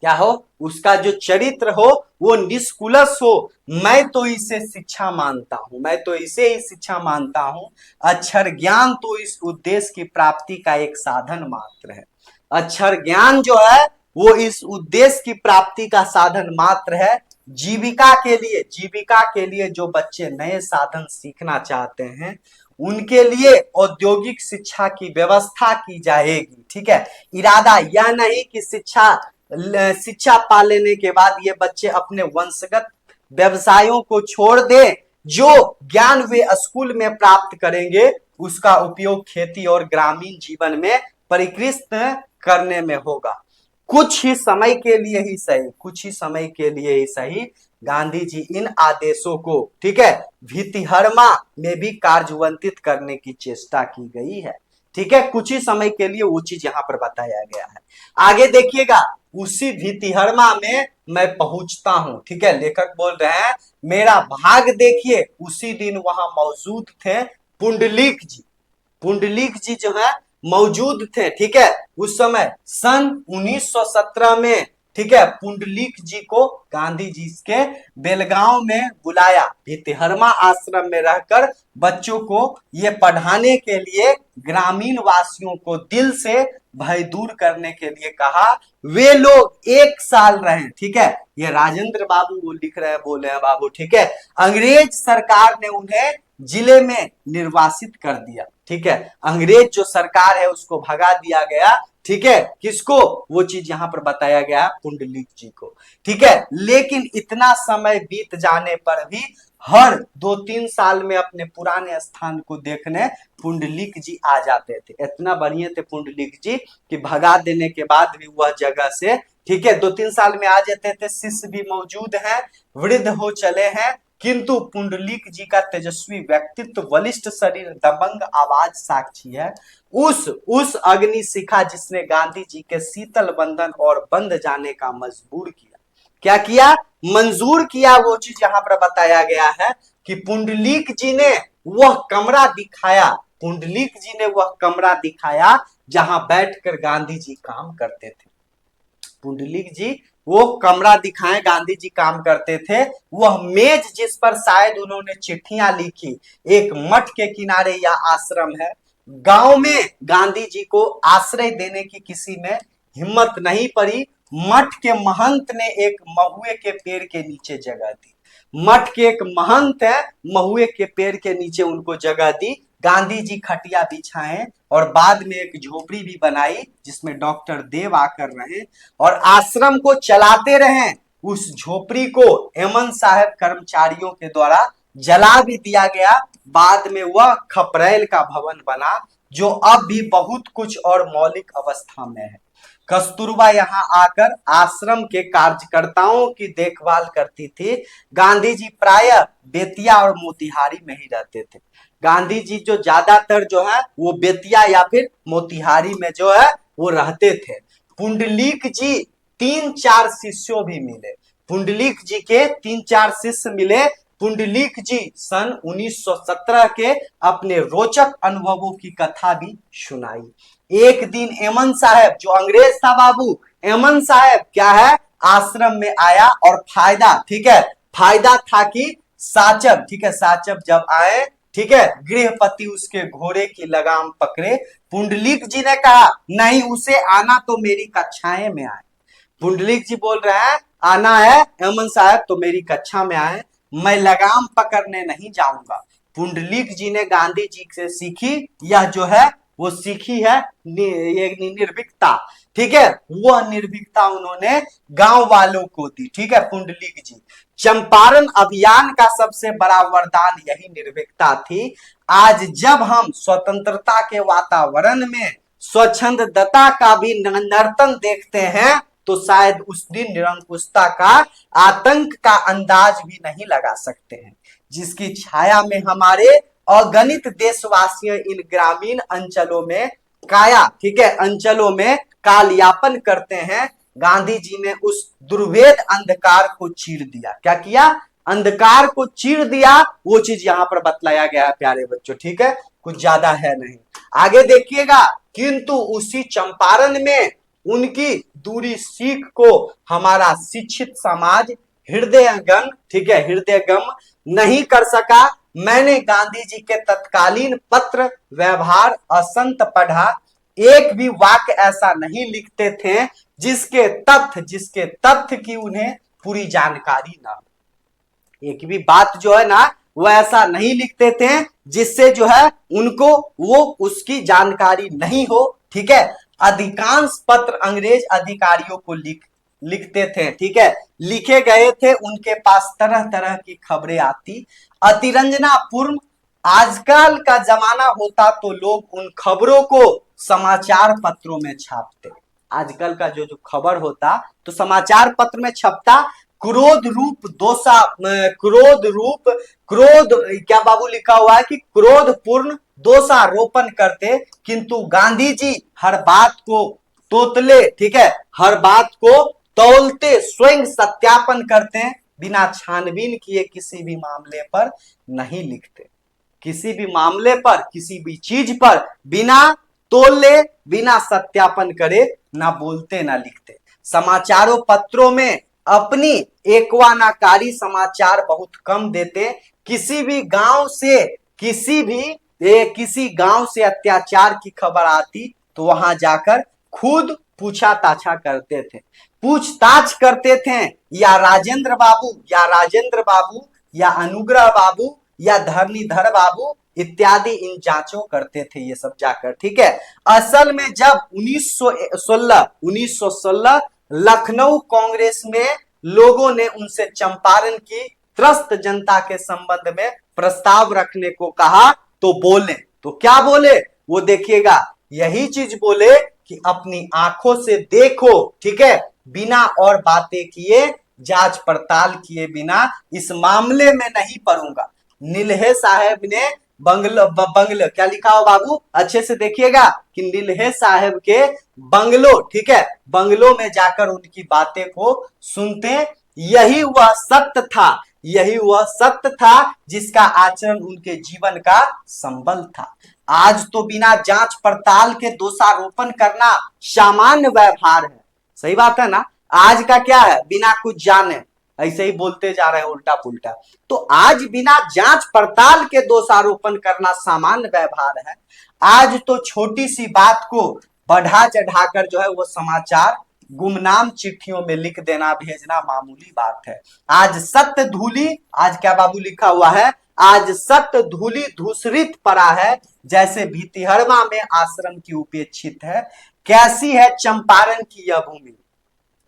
क्या हो? उसका जो चरित्र हो वो निष्कुलस हो। मैं तो इसे शिक्षा मानता हूं, मैं तो इसे ही शिक्षा मानता हूं। अक्षर ज्ञान तो इस उद्देश्य की प्राप्ति का एक साधन मात्र है। अक्षर ज्ञान जो है वो इस उद्देश्य की प्राप्ति का साधन मात्र है। जीविका के लिए जो बच्चे नए साधन सीखना चाहते हैं उनके लिए औद्योगिक शिक्षा की व्यवस्था की जाएगी। ठीक है, इरादा यह नहीं कि शिक्षा पा लेने के बाद ये बच्चे अपने वंशगत व्यवसायों को छोड़ दें। जो ज्ञान वे स्कूल में प्राप्त करेंगे उसका उपयोग खेती और ग्रामीण जीवन में परिष्कृत करने में होगा। कुछ ही समय के लिए ही सही, कुछ ही समय के लिए ही सही, गांधी जी इन आदेशों को, ठीक है, भितिहरमा में भी कार्यान्वित करने की चेष्टा की गई है। ठीक है, कुछ ही समय के लिए वो चीज यहाँ पर बताया गया है। आगे देखिएगा, उसी भितिहरमा में मैं पहुंचता हूं। ठीक है, लेखक बोल रहे हैं मेरा भाग देखिए, उसी दिन वहां मौजूद थे पुंडलीक जी। पुंडलीक जी जो है मौजूद थे। ठीक है, उस समय सन 1917 में, ठीक है, पुंडलीक जी को गांधी जी के बेलगांव में बुलाया, भितिहरमा आश्रम में रहकर बच्चों को ये पढ़ाने के लिए, ग्रामीण वासियों को दिल से भय दूर करने के लिए कहा। वे लोग 1 साल रहे। ठीक है, ये राजेंद्र बाबू वो लिख रहे हैं, बोले हैं बाबू। ठीक है, अंग्रेज सरकार ने उन्हें जिले में निर्वासित कर दिया। ठीक है, अंग्रेज जो सरकार है उसको भगा दिया गया। ठीक है, किसको, वो चीज यहां पर बताया गया पुंडलीक जी को। ठीक है, लेकिन इतना समय बीत जाने पर भी हर 2-3 साल में अपने पुराने स्थान को देखने पुंडलीक जी आ जाते थे। इतना बढ़िया थे पुंडलीक जी कि भगा देने के बाद भी वह जगह से, ठीक है, 2-3 साल में आ जाते थे। शिष्य भी मौजूद हैं, वृद्ध हो चले हैं, किंतु पुंडलीक जी का तेजस्वी व्यक्तित्व, बलिष्ठ शरीर, दबंग आवाज साक्षी है उस अग्नि शिखा जिसने गांधी जी के शीतल बंधन और बंध जाने का मजबूर किया। क्या किया, मंजूर किया। वो चीज यहां पर बताया गया है कि पुंडलीक जी ने वह कमरा दिखाया, पुंडलीक जी ने वह कमरा दिखाया जहां बैठकर गांधी जी काम करते थे। पुंडलीक जी वो कमरा दिखाएं, गांधी जी काम करते थे। वह मेज जिस पर शायद उन्होंने चिट्ठियां लिखी, एक मठ के किनारे यह आश्रम है। गांव में गांधी जी को आश्रय देने की किसी में हिम्मत नहीं पड़ी। मठ के महंत ने एक महुए के पेड़ के नीचे जगह दी। मठ के एक महंत है, महुए के पेड़ के नीचे उनको जगह दी। गांधी जी खटिया बिछाए और बाद में एक झोपड़ी भी बनाई जिसमें डॉक्टर देव आकर रहे और आश्रम को चलाते रहे। उस झोपड़ी को एमन साहब कर्मचारियों के द्वारा जला भी दिया गया। बाद में वह खपरेल का भवन बना जो अब भी बहुत कुछ और मौलिक अवस्था में है। कस्तूरबा यहाँ आकर आश्रम के कार्यकर्ताओं की देखभाल करती थी। गांधी जी प्रायः बेतिया और मोतिहारी में ही रहते थे। गांधी जी जो ज्यादातर जो है वो बेतिया या फिर मोतिहारी में जो है वो रहते थे। पुंडलीक जी 3-4 शिष्यों भी मिले, पुंडलीक जी के 3-4 शिष्य मिले। पुंडलीक जी सन 1917 के अपने रोचक अनुभवों की कथा भी सुनाई। एक दिन एमन साहब, जो अंग्रेज था बाबू, एमन साहब क्या है, आश्रम में आया और फायदा, ठीक है, फायदा था कि साचब, ठीक है, साचब जब आए, ठीक है, गृहपति उसके घोड़े की लगाम पकड़े। पुंडलीक जी ने कहा नहीं, उसे आना तो मेरी कक्षाएं में आए। पुंडलीक जी बोल रहे हैं आना है एमन साहब तो मेरी कक्षा में आए, मैं लगाम पकड़ने नहीं जाऊंगा। पुंडलीक जी ने गांधी जी से सीखी, यह जो है वो सीखी है ये निर्भीकता। ठीक है, वह निर्भीकता उन्होंने गांव वालों को दी। ठीक है, पुंडलीक जी, चंपारण अभियान का सबसे बड़ा वरदान यही निर्भीकता थी। आज जब हम स्वतंत्रता के वातावरण में स्वच्छंदता का भी नर्तन देखते हैं तो शायद उस दिन निरंकुशता का आतंक का अंदाज भी नहीं लगा सकते हैं, जिसकी छाया में हमारे अगणित देशवासी इन ग्रामीण अंचलों में काया, ठीक है, अंचलों में कालयापन करते हैं। गांधी जी ने उस दुर्भेद अंधकार को चीर दिया। क्या किया, अंधकार को चीर दिया। वो चीज यहां पर बतलाया गया है प्यारे बच्चों। ठीक है, कुछ ज्यादा है नहीं, आगे देखिएगा। किंतु उसी चंपारण में उनकी दूरी सीख को हमारा शिक्षित समाज हृदयंगम, ठीक है, हृदयंगम नहीं कर सका। मैंने गांधी जी के तत्कालीन पत्र व्यवहार असंत पढ़ा, एक भी वाक्य ऐसा नहीं लिखते थे जिसके तथ्य की उन्हें पूरी जानकारी ना हो। एक भी बात जो है ना वो ऐसा नहीं लिखते थे जिससे जो है उनको वो उसकी जानकारी नहीं हो, ठीक है। अधिकांश पत्र अंग्रेज अधिकारियों को लिखते थे, ठीक है। लिखे गए थे, उनके पास तरह तरह की खबरें आती, अतिरंजना पूर्ण। आजकल का जमाना होता तो लोग उन खबरों को समाचार पत्रों में छापते। आजकल का जो जो खबर होता तो समाचार पत्र में छपता। क्रोध रूप दोषा, क्रोध रूप, क्रोध क्या बाबू लिखा हुआ है कि क्रोध पूर्ण दोषारोपण करते, किंतु गांधी जी हर बात को तोतले, ठीक है, हर बात को तौलते, स्वयं सत्यापन करते हैं, बिना छानबीन किए किसी भी मामले पर नहीं लिखते। किसी भी मामले पर, किसी भी चीज पर बिना तोले, बिना सत्यापन करे ना बोलते ना लिखते। समाचारों पत्रों में अपनी एकवानाकारी समाचार बहुत कम देते। किसी भी गांव से, किसी गांव से अत्याचार की खबर आती तो वहां जाकर खुद पूछा ताछा करते थे, पूछताछ करते थे, या राजेंद्र बाबू या अनुग्रह बाबू या धरणीधर बाबू इत्यादि इन जांचों करते थे ये सब जाकर, ठीक है। असल में जब 1916 लखनऊ कांग्रेस में लोगों ने उनसे चंपारण की त्रस्त जनता के संबंध में प्रस्ताव रखने को कहा तो बोले, तो क्या बोले वो देखिएगा, यही चीज बोले कि अपनी आंखों से देखो, ठीक है, बिना और बातें किए, जांच पड़ताल किए बिना इस मामले में नहीं पढ़ूंगा। नीलहे साहब ने बंगलो क्या लिखा हो बाबू, अच्छे से देखिएगा कि नीलहे साहब के बंगलो, ठीक है, बंगलो में जाकर उनकी बातें को सुनते। यही वह सत्य था, यही वह सत्य था जिसका आचरण उनके जीवन का संबल था। आज तो बिना जांच पड़ताल के दोषारोपण करना सामान्य व्यवहार है, सही बात है ना। आज का क्या है, बिना कुछ जाने ऐसे ही बोलते जा रहे हैं उल्टा पुल्टा। तो आज बिना जांच पड़ताल के दोषारोपण करना सामान्य व्यवहार है। आज तो छोटी सी बात को बढ़ा चढ़ाकर जो है वो समाचार गुमनाम चिट्ठियों में लिख देना, भेजना मामूली बात है। आज सत्य धूलि, आज क्या बाबू लिखा हुआ है, आज सत्य धूलि धूसरित पड़ा है, जैसे भितिहरवा में आश्रम की उपेक्षित है। कैसी है चंपारण की यह भूमि,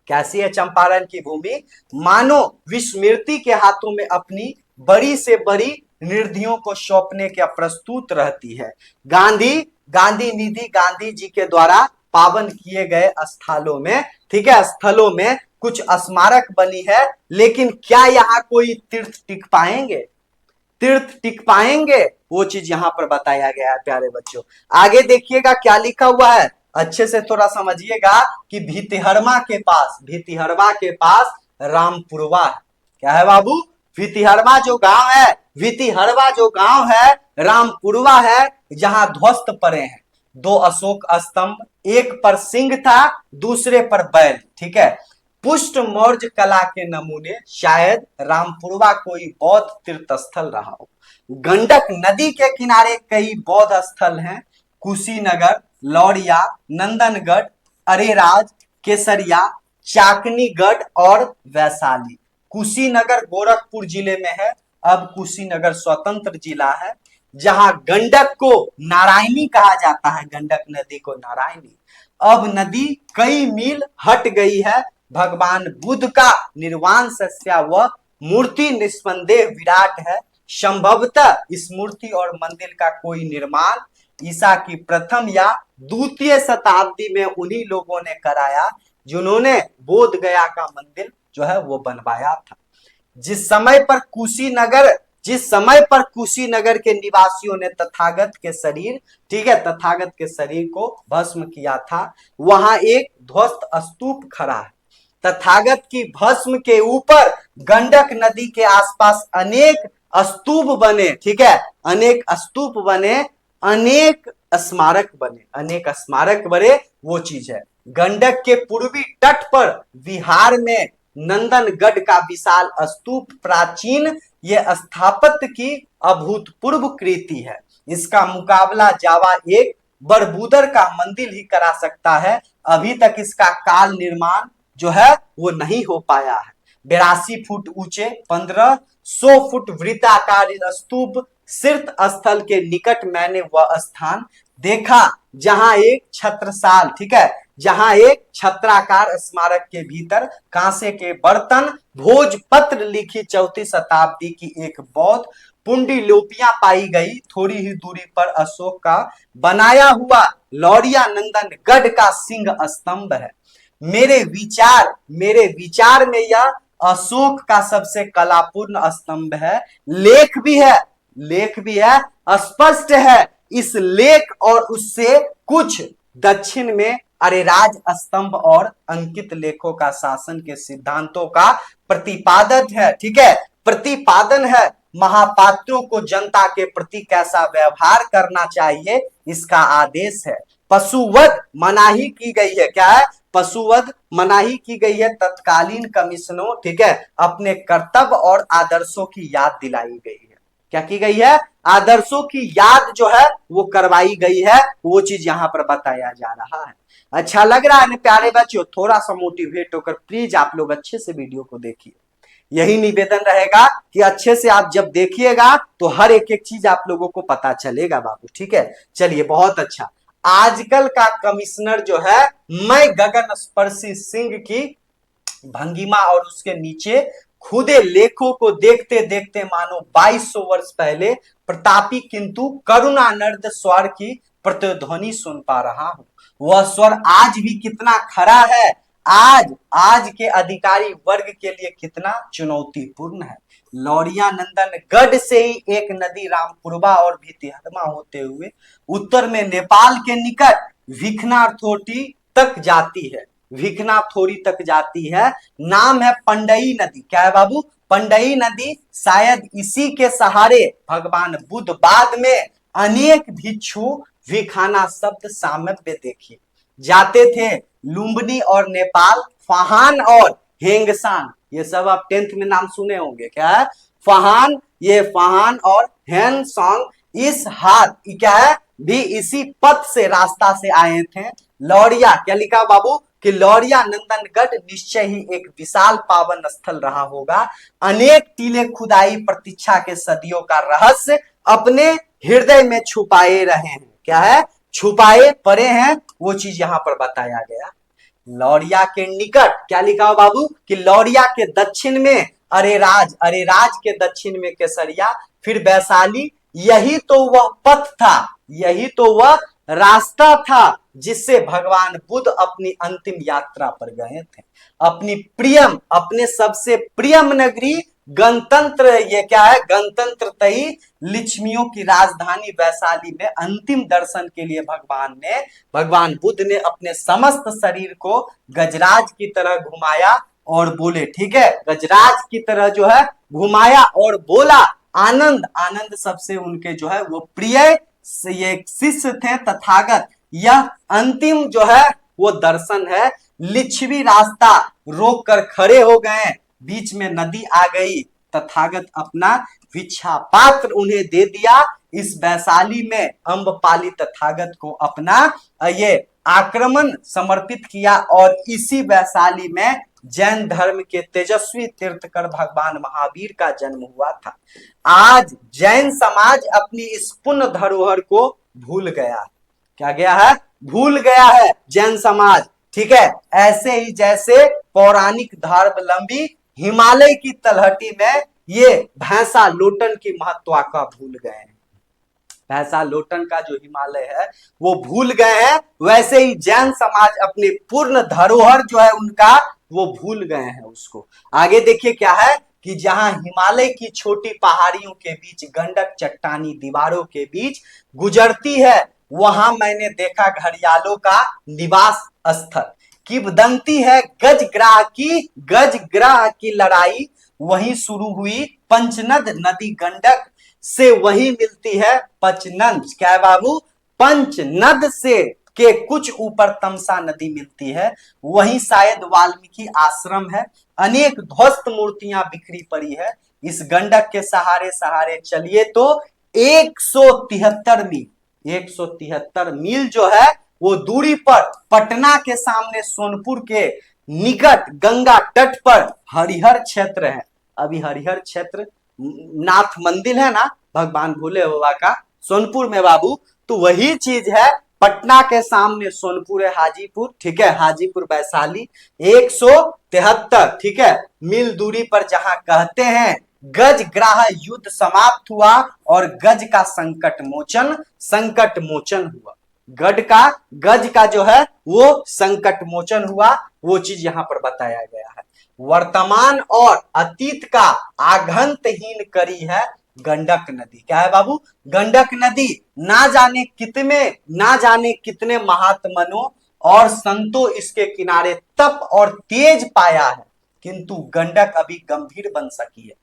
कैसी है चंपारण की भूमि, मानो विस्मृति के हाथों में अपनी बड़ी से बड़ी निधियों को सौंपने के प्रस्तुत रहती है। गांधी निधि गांधी जी के द्वारा पावन किए गए स्थलों में, ठीक है, स्थलों में कुछ स्मारक बनी है, लेकिन क्या यहाँ कोई तीर्थ टिक पाएंगे, तीर्थ टिक पाएंगे, वो चीज यहाँ पर बताया गया है प्यारे बच्चों। आगे देखिएगा क्या लिखा हुआ है, अच्छे से थोड़ा समझिएगा कि भितिहरवा के पास रामपुरवा है। क्या है बाबू, भितिहरवा जो गांव है, भितिहरवा जो गांव है रामपुरवा है, जहां ध्वस्त पड़े हैं दो अशोक स्तंभ, एक पर सिंह था दूसरे पर बैल, ठीक है। पुष्ट मौर्य कला के नमूने, शायद रामपुरवा कोई बौद्ध तीर्थ स्थल रहा हो। गंडक नदी के किनारे कई बौद्ध स्थल हैं, कुशीनगर, लौरिया, नंदनगढ़, अरेराज, केसरिया, चाकनीगढ़ और वैशाली। कुशीनगर गोरखपुर जिले में है, अब कुशीनगर स्वतंत्र जिला है, जहां गंडक को नारायणी कहा जाता है, गंडक नदी को नारायणी। अब नदी कई मील हट गई है, भगवान बुद्ध का निर्वाण सस्या व मूर्ति निस्संदेह विराट है। संभवतः इस मूर्ति और मंदिर का कोई निर्माण ईसा की प्रथम या द्वितीय शताब्दी में उन्हीं लोगों ने कराया जिन्होंने बोध गया का मंदिर जो है वो बनवाया था। जिस समय पर कुशीनगर के निवासियों ने तथागत के शरीर, ठीक है, तथागत के शरीर को भस्म किया था, वहां एक ध्वस्त स्तूप खड़ा है। तथागत की भस्म के ऊपर गंडक नदी के आसपास अनेक स्तूप बने, ठीक है, अनेक स्तूप बने, अनेक स्मारक बने, वो चीज है। गंडक के पूर्वी तट पर बिहार में नंदनगढ़ का विशाल स्तूप प्राचीन ये स्थापत्य की अभूतपूर्व कृति है। इसका मुकाबला जावा एक बरबूदर का मंदिर ही करा सकता है। अभी तक इसका काल निर्माण जो है वो नहीं हो पाया है। 82 फुट ऊंचे, 1500 फुट वृत्ताकार स्तूप तीर्थ स्थल के निकट मैंने वह स्थान देखा जहां एक छत्रसाल, ठीक है, जहां एक छत्राकार स्मारक के भीतर कांसे के बर्तन, भोजपत्र लिखी 4वीं शताब्दी की एक बौद्ध पुंडीलिपियां पाई गई। थोड़ी ही दूरी पर अशोक का बनाया हुआ लौरिया नंदन गढ़ का सिंह स्तंभ है। मेरे विचार में यह अशोक का सबसे कलापूर्ण स्तंभ है। लेख भी है स्पष्ट है। इस लेख और उससे कुछ दक्षिण में अरेराज स्तंभ और अंकित लेखों का शासन के सिद्धांतों का प्रतिपादन है, ठीक है, प्रतिपादन है। महापात्रों को जनता के प्रति कैसा व्यवहार करना चाहिए इसका आदेश है। पशुवध मनाही की गई है। क्या है? पशुवध मनाही की गई है। तत्कालीन कमिश्नरों, ठीक है, अपने कर्तव्य और आदर्शों की याद दिलाई गई है। क्या की गई है? आदर्शों की याद जो है वो करवाई गई है। वो चीज यहां पर बताया जा रहा है। अच्छा लग रहा है ना प्यारे बच्चों? थोड़ा सा मोटिवेट होकर प्लीज आप लोग अच्छे से वीडियो को देखिए। यही निवेदन रहेगा कि अच्छे से आप जब देखिएगा तो हर एक एक चीज आप लोगों को पता चलेगा बाबू, ठीक है। चलिए, बहुत अच्छा। आजकल का कमिश्नर जो है, मैं गगन स्पर्शी सिंह की भंगिमा और उसके नीचे खुदे लेखों को देखते देखते मानो 2200 वर्ष पहले प्रतापी किंतु करुणानर्द स्वर की प्रतिध्वनि सुन पा रहा हूं। वह स्वर आज भी कितना खरा है, आज के अधिकारी वर्ग के लिए कितना चुनौतीपूर्ण है। लौरिया नंदन गढ़ से ही एक नदी रामपुरवा और भितिहरमा होते हुए उत्तर में नेपाल के निकट भिखनाथोटी तक जाती है। भिखनाथोरी तक जाती है। नाम है पंडई नदी। क्या है बाबू? पंडई नदी। शायद इसी के सहारे भगवान बुद्ध बाद में अनेक भिक्षु भिखाना शब्द सामव्य देखिए जाते थे। लुम्बिनी और नेपाल, फाहान और हेंगसान, ये सब आप 10th में नाम सुने होंगे। क्या है? फाहान, ये फाहान और हेंगसांग इस हाथ क्या है भी इसी पथ से रास्ता से आए थे। लौरिया, क्या लिखा बाबू कि लौरिया नंदनगढ़ निश्चय ही एक विशाल पावन स्थल रहा होगा। अनेक टीले खुदाई प्रतीक्षा के सदियों का रहस्य अपने हृदय में छुपाए रहे हैं। क्या है? छुपाए पड़े हैं। वो चीज यहां पर बताया गया। लौरिया के निकट, क्या लिखा हो बाबू कि लौरिया के दक्षिण में अरेराज, अरेराज के दक्षिण में केसरिया, फिर वैशाली। यही तो वह पथ था, यही तो वह रास्ता था जिससे भगवान बुद्ध अपनी अंतिम यात्रा पर गए थे। अपनी प्रियम, अपने सबसे प्रियम नगरी गणतंत्र, ये क्या है? गणतंत्र तई लिच्छवियों की राजधानी वैशाली में अंतिम दर्शन के लिए भगवान बुद्ध ने अपने समस्त शरीर को गजराज की तरह घुमाया और बोले, ठीक है, गजराज की तरह जो है घुमाया और बोला, आनंद। आनंद सबसे उनके जो है वो प्रिय ये शिष्य थे तथागत। यह अंतिम जो है वो दर्शन है। लिच्छवी रास्ता रोक कर खड़े हो गए, बीच में नदी आ गई। तथागत अपना भिक्षा पात्र उन्हें दे दिया। इस वैशाली में अम्बपाली तथागत को अपना ये आक्रमण समर्पित किया और इसी वैशाली में जैन धर्म के तेजस्वी तीर्थकर भगवान महावीर का जन्म हुआ था। आज जैन समाज अपनी इस पुण्य धरोहर को भूल गया। क्या गया है? भूल गया है जैन समाज, ठीक है। ऐसे ही जैसे पौराणिक धर्मावलंबी हिमालय की तलहटी में ये भैंसा लोटन की महत्वाकांक्षा भूल गए हैं। भैंसा लोटन का जो हिमालय है वो भूल गए हैं। वैसे ही जैन समाज अपने पूर्ण धरोहर जो है उनका वो भूल गए हैं उसको। आगे देखिए क्या है कि जहां हिमालय की छोटी पहाड़ियों के बीच गंडक चट्टानी दीवारों के बीच गुजरती है, वहां मैंने देखा घड़ियालों का निवास स्थल। किंवदंती है गजग्राह की लड़ाई वहीं शुरू हुई। पंचनद नदी गंडक से वही मिलती है पंचनद। क्या है बाबू? पंचनद से के कुछ ऊपर तमसा नदी मिलती है। वही शायद वाल्मीकि आश्रम है। अनेक ध्वस्त मूर्तियां बिखरी पड़ी है। इस गंडक के सहारे सहारे चलिए तो 173 मील, 173 मील जो है वो दूरी पर पटना के सामने सोनपुर के निकट गंगा तट पर हरिहर क्षेत्र है। अभी हरिहर क्षेत्र नाथ मंदिर है ना भगवान भोले बाबा का सोनपुर में बाबू, तो वही चीज है। पटना के सामने सोनपुर है, हाजीपुर, ठीक है, हाजीपुर वैशाली 173, ठीक है, मील दूरी पर जहां कहते हैं गज ग्राह युद्ध समाप्त हुआ और गज का संकट मोचन हुआ। गज का जो है वो संकट मोचन हुआ, वो चीज यहां पर बताया गया है। वर्तमान और अतीत का आघंतहीन करी है गंडक नदी। क्या है बाबू? गंडक नदी ना जाने कितने महात्मनों और संतों इसके किनारे तप और तेज पाया है, किंतु गंडक अभी गंभीर बन सकी है।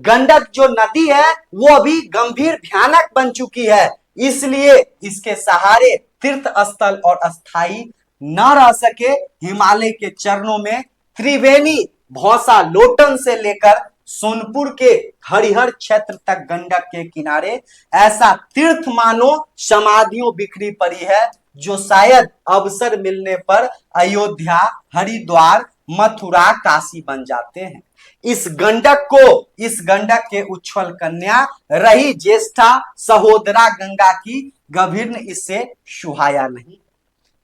गंडक जो नदी है वो अभी गंभीर भयानक बन चुकी है, इसलिए इसके सहारे तीर्थ स्थल और अस्थाई न रह सके। हिमालय के चरणों में त्रिवेणी भौसा लोटन से लेकर सोनपुर के हरिहर क्षेत्र तक गंडक के किनारे ऐसा तीर्थ मानो समाधियों बिखरी पड़ी है, जो शायद अवसर मिलने पर अयोध्या, हरिद्वार, मथुरा, काशी बन जाते हैं। इस गंडक के उच्छ्वल कन्या रही ज्येष्ठा सहोदरा गंगा की गंभीर इससे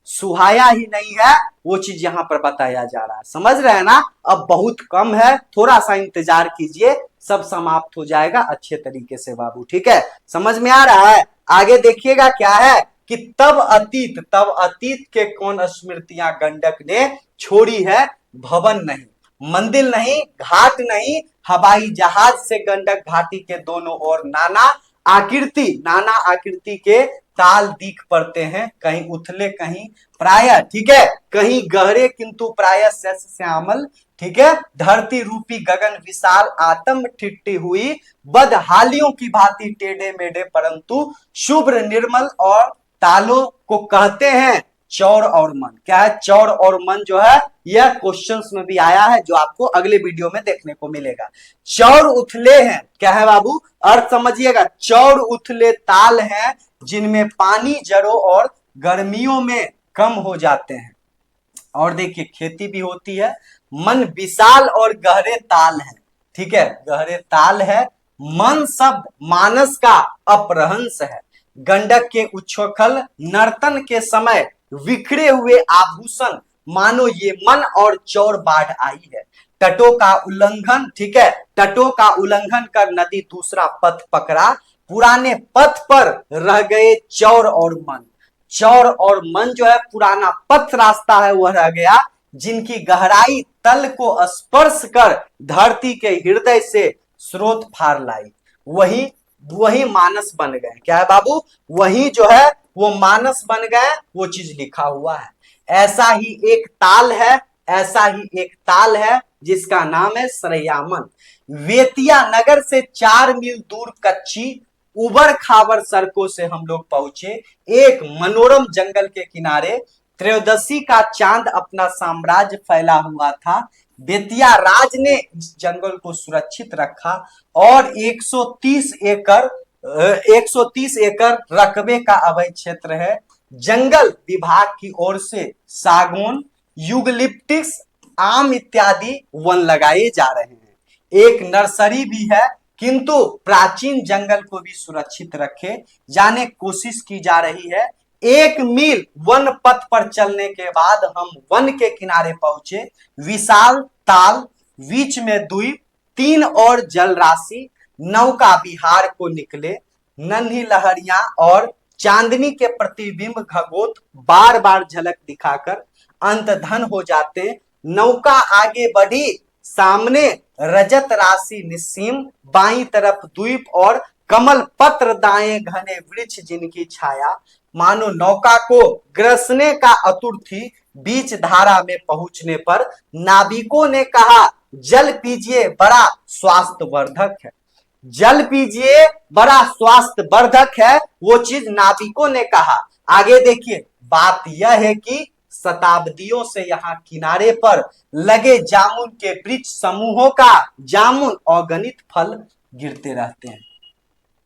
सुहाया ही नहीं है, वो चीज यहां पर बताया जा रहा है। समझ रहे हैं ना? अब बहुत कम है, थोड़ा सा इंतजार कीजिए, सब समाप्त हो जाएगा अच्छे तरीके से बाबू, ठीक है? समझ में आ रहा है? आगे देखिएगा क्या है कि तब अतीत के कौन स्मृतियां गंडक ने छोड़ी है। भवन नहीं, मंदिर नहीं, घाट नहीं, हवाई जहाज से गंडक घाटी के दोनों ओर नाना आकृति के ताल दिख पड़ते हैं, कहीं उथले कहीं प्राय, ठीक है, कहीं गहरे किंतु प्राय श्यामल, ठीक है, धरती रूपी गगन विशाल आत्म ठिट्टी हुई बदहालियों की भांति टेढ़े मेढ़े, परंतु शुभ्र निर्मल और तालों को कहते हैं चौर और मन। क्या है चौर और मन? जो है यह क्वेश्चंस में भी आया है, जो आपको अगले वीडियो में देखने को मिलेगा। चौर उथले हैं, क्या है बाबू? अर्थ समझिएगा, चौर उथले ताल हैं जिनमें पानी जड़ों और गर्मियों में कम हो जाते हैं। और देखिए खेती भी होती है। मन विशाल और गहरे ताल है, ठीक है, गहरे ताल है। मन शब्द मानस का अपभ्रंश है। गंडक के उच्छृंखल नर्तन के समय बिखरे हुए आभूषण मानो ये मन और चौर बाढ़ आई है। तटों का उल्लंघन, ठीक है, तटों का उल्लंघन कर नदी दूसरा पथ पकड़ा, पुराने पथ पर रह गए चौर और मन जो है पुराना पथ रास्ता है वह रह गया, जिनकी गहराई तल को स्पर्श कर धरती के हृदय से स्रोत फार लाई, वही मानस बन गए। क्या है बाबू? वही जो है वो मानस बन गए, वो चीज लिखा हुआ है। ऐसा ही एक ताल है जिसका नाम है सरैयामन। वेतिया नगर से 4 मील दूर कच्ची उबड़ खाबड़ सड़कों से हम लोग पहुंचे एक मनोरम जंगल के किनारे। त्रयोदशी का चांद अपना साम्राज्य फैला हुआ था। बेतिया राज ने इस जंगल को सुरक्षित रखा और 130 एकड़ रकबे का अवैध क्षेत्र है। जंगल विभाग की ओर से सागौन, यूकलिप्टस, आम इत्यादि वन लगाए जा रहे हैं। एक नर्सरी भी है, किंतु प्राचीन जंगल को भी सुरक्षित रखे जाने कोशिश की जा रही है। 1 मील वन पथ पर चलने के बाद हम वन के किनारे पहुंचे। विशाल ताल, बीच में द्वीप, 3 और जल राशि, नौका विहार को निकले। नन्ही लहरियां और चांदनी के प्रतिबिंब घगोत बार बार झलक दिखाकर अंतधन हो जाते। नौका आगे बढ़ी, सामने रजत राशि निस्सीम, बाईं तरफ द्वीप और कमल पत्र, दाएं घने वृक्ष जिनकी छाया मानो नौका को ग्रसने का आतुर थी। बीच धारा में पहुंचने पर नाविकों ने कहा जल पीजिए, बड़ा स्वास्थ्यवर्धक है। जल पीजिए, बड़ा स्वास्थ्यवर्धक है, वो चीज नाविकों ने कहा। आगे देखिए, बात यह है कि शताब्दियों से यहाँ किनारे पर लगे जामुन के वृक्ष समूहों का जामुन अगणित फल गिरते रहते हैं।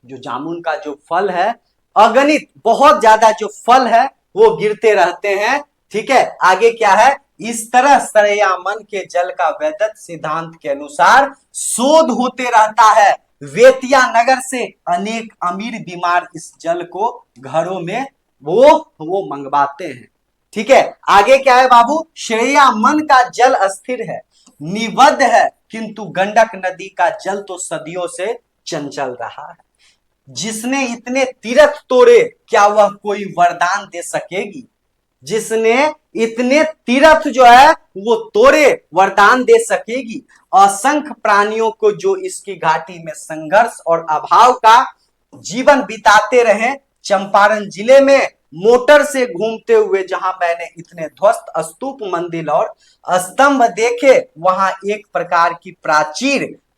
जो जामुन का जो फल है अगणित, बहुत ज्यादा जो फल है वो गिरते रहते हैं, ठीक है। आगे क्या है इस तरह सरैया मन के जल का वैदत सिद्धांत के अनुसार शोध होते रहता है। वेतिया नगर से अनेक अमीर बीमार इस जल को घरों में वो मंगवाते हैं। ठीक है, आगे क्या है बाबू, श्रेया मन का जल अस्थिर है, निबद्ध है, किंतु गंडक नदी का जल तो सदियों से चंचल रहा है। जिसने इतने तीर्थ तोड़े क्या वह कोई वरदान दे सकेगी? जिसने इतने तीर्थ जो है वो तोड़े वरदान दे सकेगी? असंख्य प्राणियों को जो इसकी घाटी में संघर्ष और अभाव का जीवन बिताते रहे। चंपारण जिले में मोटर से घूमते हुए जहां मैंने इतने ध्वस्त स्तूप मंदिर और स्तंभ देखे, वहां एक प्रकार की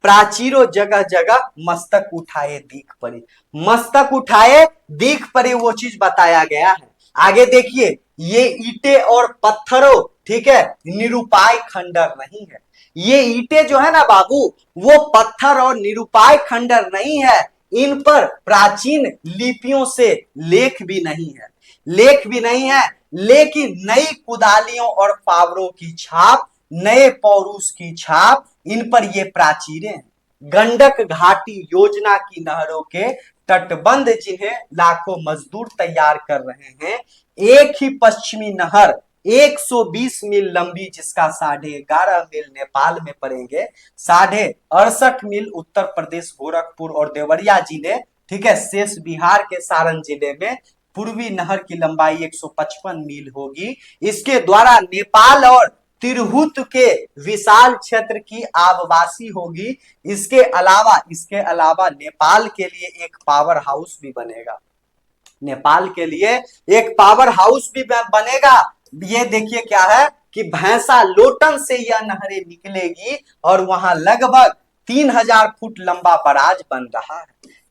प्राचीरों जगह जगह मस्तक उठाए दीख पड़े। मस्तक उठाए दीख पड़े वो चीज बताया गया है। आगे देखिए, ये ईंटें और पत्थरों, ठीक है, निरुपाय खंडर नहीं है। ये ईंटें जो है ना बाबू, वो पत्थर और निरुपाय खंडर नहीं है। इन पर प्राचीन लिपियों से लेख भी नहीं है, लेकिन नई कुदालियों और फावड़ों की छाप, नए पौरुष की छाप, इन पर ये प्राचीरें हैं। गंडक घाटी योजना की नहरों के तटबंध जिन्हें लाखों मजदूर तैयार कर रहे हैं। एक ही पश्चिमी नहर 120 मील लंबी, जिसका 11.5 मील नेपाल में पड़ेंगे, 68.5 मील उत्तर प्रदेश गोरखपुर और देवरिया जिले, ठीक है, शेष बिहार के सारण जिले में पूर्वी नहर की लंबाई 155 मील होगी। इसके द्वारा नेपाल और तिरहुत के विशाल क्षेत्र की आबवासी होगी। इसके अलावा नेपाल के लिए एक पावर हाउस भी बनेगा। नेपाल के लिए एक पावर हाउस भी बनेगा। ये देखिए क्या है कि भैंसा लोटन से यह नहरें निकलेगी और वहां लगभग 3000 फुट लंबा बराज बन रहा है।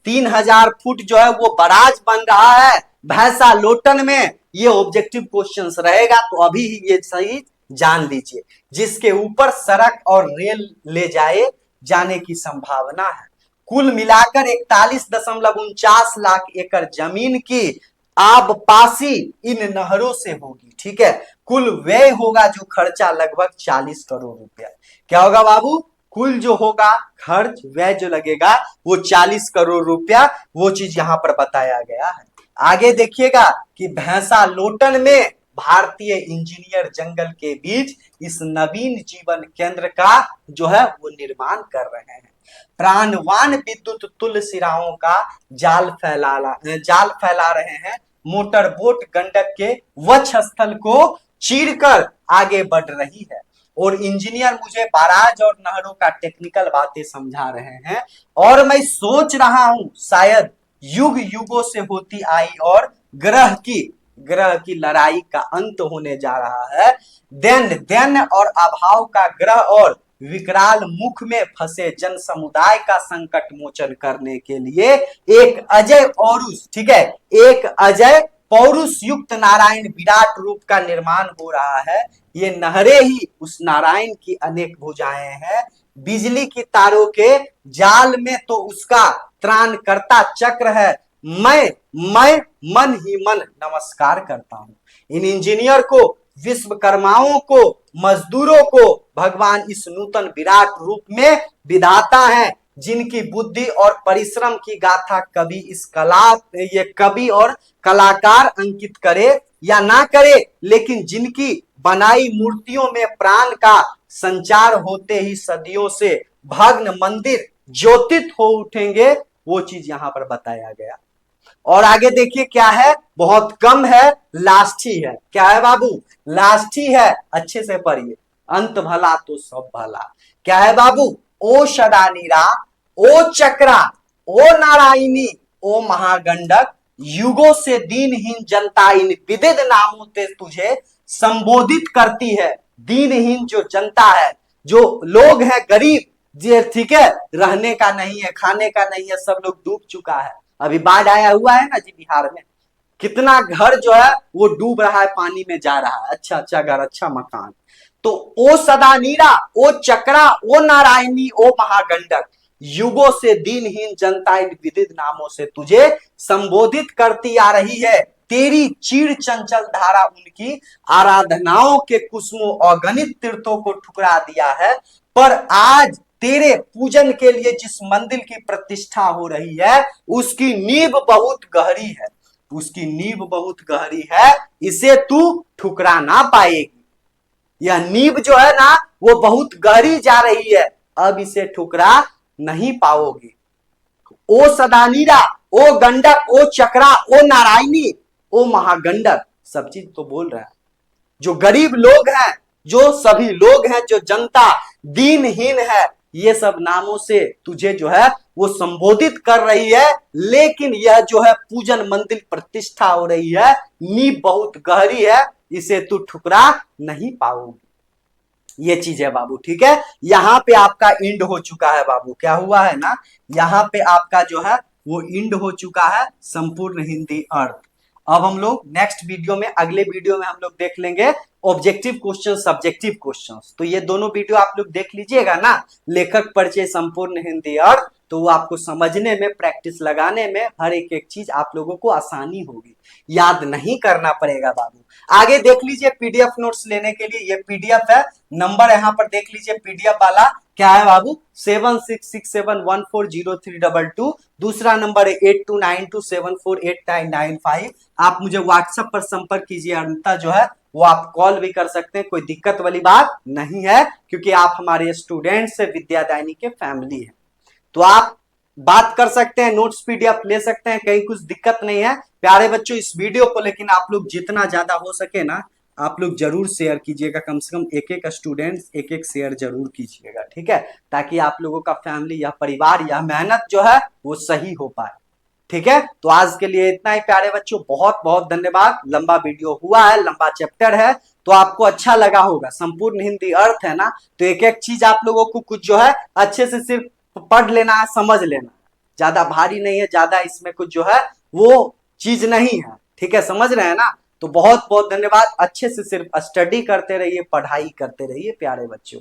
3000 फुट जो है वो बराज बन रहा है भैंसा लोटन में। ये ऑब्जेक्टिव क्वेश्चंस रहेगा, तो अभी ही ये सही जान लीजिए, जिसके ऊपर सड़क और रेल ले जाने की संभावना है। कुल मिलाकर 41.49 लाख एकड़ जमीन की आबपासी इन नहरों से होगी। ठीक है, कुल व्यय होगा जो खर्चा लगभग 40 करोड़ रुपया। क्या होगा बाबू? कुल जो होगा खर्च व्यय जो लगेगा वो 40 करोड़ रुपया, वो चीज यहां पर बताया गया है। आगे देखिएगा कि भैंसा लोटन में भारतीय इंजीनियर जंगल के बीच इस नवीन जीवन केंद्र का जो है वो निर्माण कर रहे हैं। प्राणवान विद्युत तुल्य सिराओं का जाल फैला रहे हैं। मोटर बोट गंडक के वक्ष स्थल को चीरकर आगे बढ़ रही है और इंजीनियर मुझे बाराज और नहरों का टेक्निकल बातें समझा रहे हैं। और मैं सोच रहा हूं शायद युग युगों से होती आई और ग्रह की लड़ाई का अंत होने जा रहा है। दैन और अभाव का ग्रह और विकराल मुख में फंसे जन समुदाय का संकट मोचन करने के लिए एक अजय पौरुष, ठीक है, एक अजय पौरुष युक्त नारायण विराट रूप का निर्माण हो रहा है। ये नहरें ही उस नारायण की अनेक भुजाएं हैं। बिजली की तारों के जाल में तो उसका त्राणकर्ता चक्र है। मैं मन ही मन नमस्कार करता हूं इन इंजीनियर को, विश्वकर्माओं को, मजदूरों को। भगवान इस नूतन विराट रूप में विधाता है, जिनकी बुद्धि और परिश्रम की गाथा ये कवि और कलाकार अंकित करे या ना करे, लेकिन जिनकी बनाई मूर्तियों में प्राण का संचार होते ही सदियों से भग्न मंदिर ज्योतित हो उठेंगे, वो चीज यहां पर बताया गया। और आगे देखिए क्या है, बहुत कम है, लास्ट ही है। क्या है बाबू? लास्ट ही है, अच्छे से पढ़िए। अंत भला तो सब भला। क्या है बाबू? ओ शदानीरा, ओ चक्रा, ओ नारायणी, ओ महागंडक, युगों से दीनहीन जनता इन विदित नामों से तुझे संबोधित करती है। दीनहीन जो जनता है, जो लोग हैं गरीब, ठीक है, रहने का नहीं है, खाने का नहीं है, सब लोग डूब चुका है। अभी बाढ़ आया हुआ है ना जी बिहार में, कितना घर जो है वो डूब रहा है, पानी में जा रहा है। अच्छा घर, अच्छा मकान। तो ओ सदानीरा, ओ चक्रा, ओ नारायणी, ओ महागंडक, युगों से दीनहीन जनता इन विदित नामों से तुझे संबोधित करती आ रही है। तेरी चीड़ चंचल धारा उनकी आराधनाओं के कुसुमों अगणित तीर्थों को ठुकरा दिया है। पर आज तेरे पूजन के लिए जिस मंदिर की प्रतिष्ठा हो रही है उसकी नींव बहुत गहरी है, उसकी नींव बहुत गहरी है, इसे तू ठुकरा ना पाएगी। यह नींव जो है ना वो बहुत गहरी जा रही है, अब इसे ठुकरा नहीं पाओगे। ओ सदानीरा, ओ गंडक, ओ चक्रा, ओ नारायणी, ओ महागंडक, सब चीज तो बोल रहा है। जो गरीब लोग हैं, जो सभी लोग हैं, जो जनता दीनहीन है, ये सब नामों से तुझे जो है वो संबोधित कर रही है, लेकिन यह जो है पूजन मंदिर प्रतिष्ठा हो रही है, नींव बहुत गहरी है, इसे तू ठुकरा नहीं पाओगी। ये चीज है बाबू, ठीक है। यहाँ पे आपका इंड हो चुका है बाबू, क्या हुआ है ना, यहाँ पे आपका जो है वो इंड हो चुका है संपूर्ण हिंदी अर्थ। अब हम लोग नेक्स्ट वीडियो में, अगले वीडियो में हम लोग देख लेंगे ऑब्जेक्टिव क्वेश्चन, सब्जेक्टिव क्वेश्चंस। तो ये दोनों वीडियो आप लोग देख लीजिएगा ना, लेखक परिचय संपूर्ण हिंदी अर्थ, तो वो आपको समझने में, प्रैक्टिस लगाने में, हर एक एक चीज आप लोगों को आसानी होगी, याद नहीं करना पड़ेगा बाबू। आगे देख लीजिए पीडीएफ नोट्स लेने के लिए, ये पीडीएफ है, नंबर यहाँ पर देख लीजिए पीडीएफ वाला क्या है बाबू, 7667140322। दूसरा नंबर है 8292748995। आप मुझे व्हाट्सएप पर संपर्क कीजिए, अरुणता जो है वो आप कॉल भी कर सकते हैं, कोई दिक्कत वाली बात नहीं है, क्योंकि आप हमारे स्टूडेंट्स से विद्यादायनी के फैमिली है, तो आप बात कर सकते हैं, नोट्स पीडीएफ ले सकते हैं, कहीं कुछ दिक्कत नहीं है। प्यारे बच्चों इस वीडियो को लेकिन आप लोग जितना ज्यादा हो सके ना आप लोग जरूर शेयर कीजिएगा, कम से कम एक एक स्टूडेंट्स एक एक शेयर जरूर कीजिएगा, ठीक है, ताकि आप लोगों का फैमिली या परिवार या मेहनत जो है वो सही हो पाए, ठीक है। तो आज के लिए इतना ही प्यारे बच्चों, बहुत बहुत धन्यवाद। लंबा वीडियो हुआ है, लंबा चैप्टर है, तो आपको अच्छा लगा होगा, संपूर्ण हिंदी अर्थ है ना, तो एक एक चीज आप लोगों को कुछ जो है अच्छे से सिर्फ पढ़ लेना है, समझ लेना, ज्यादा भारी नहीं है, ज्यादा इसमें कुछ जो है वो चीज नहीं है, ठीक है, समझ रहे हैं ना। तो बहुत बहुत धन्यवाद, अच्छे से सिर्फ स्टडी करते रहिए, पढ़ाई करते रहिए प्यारे बच्चों।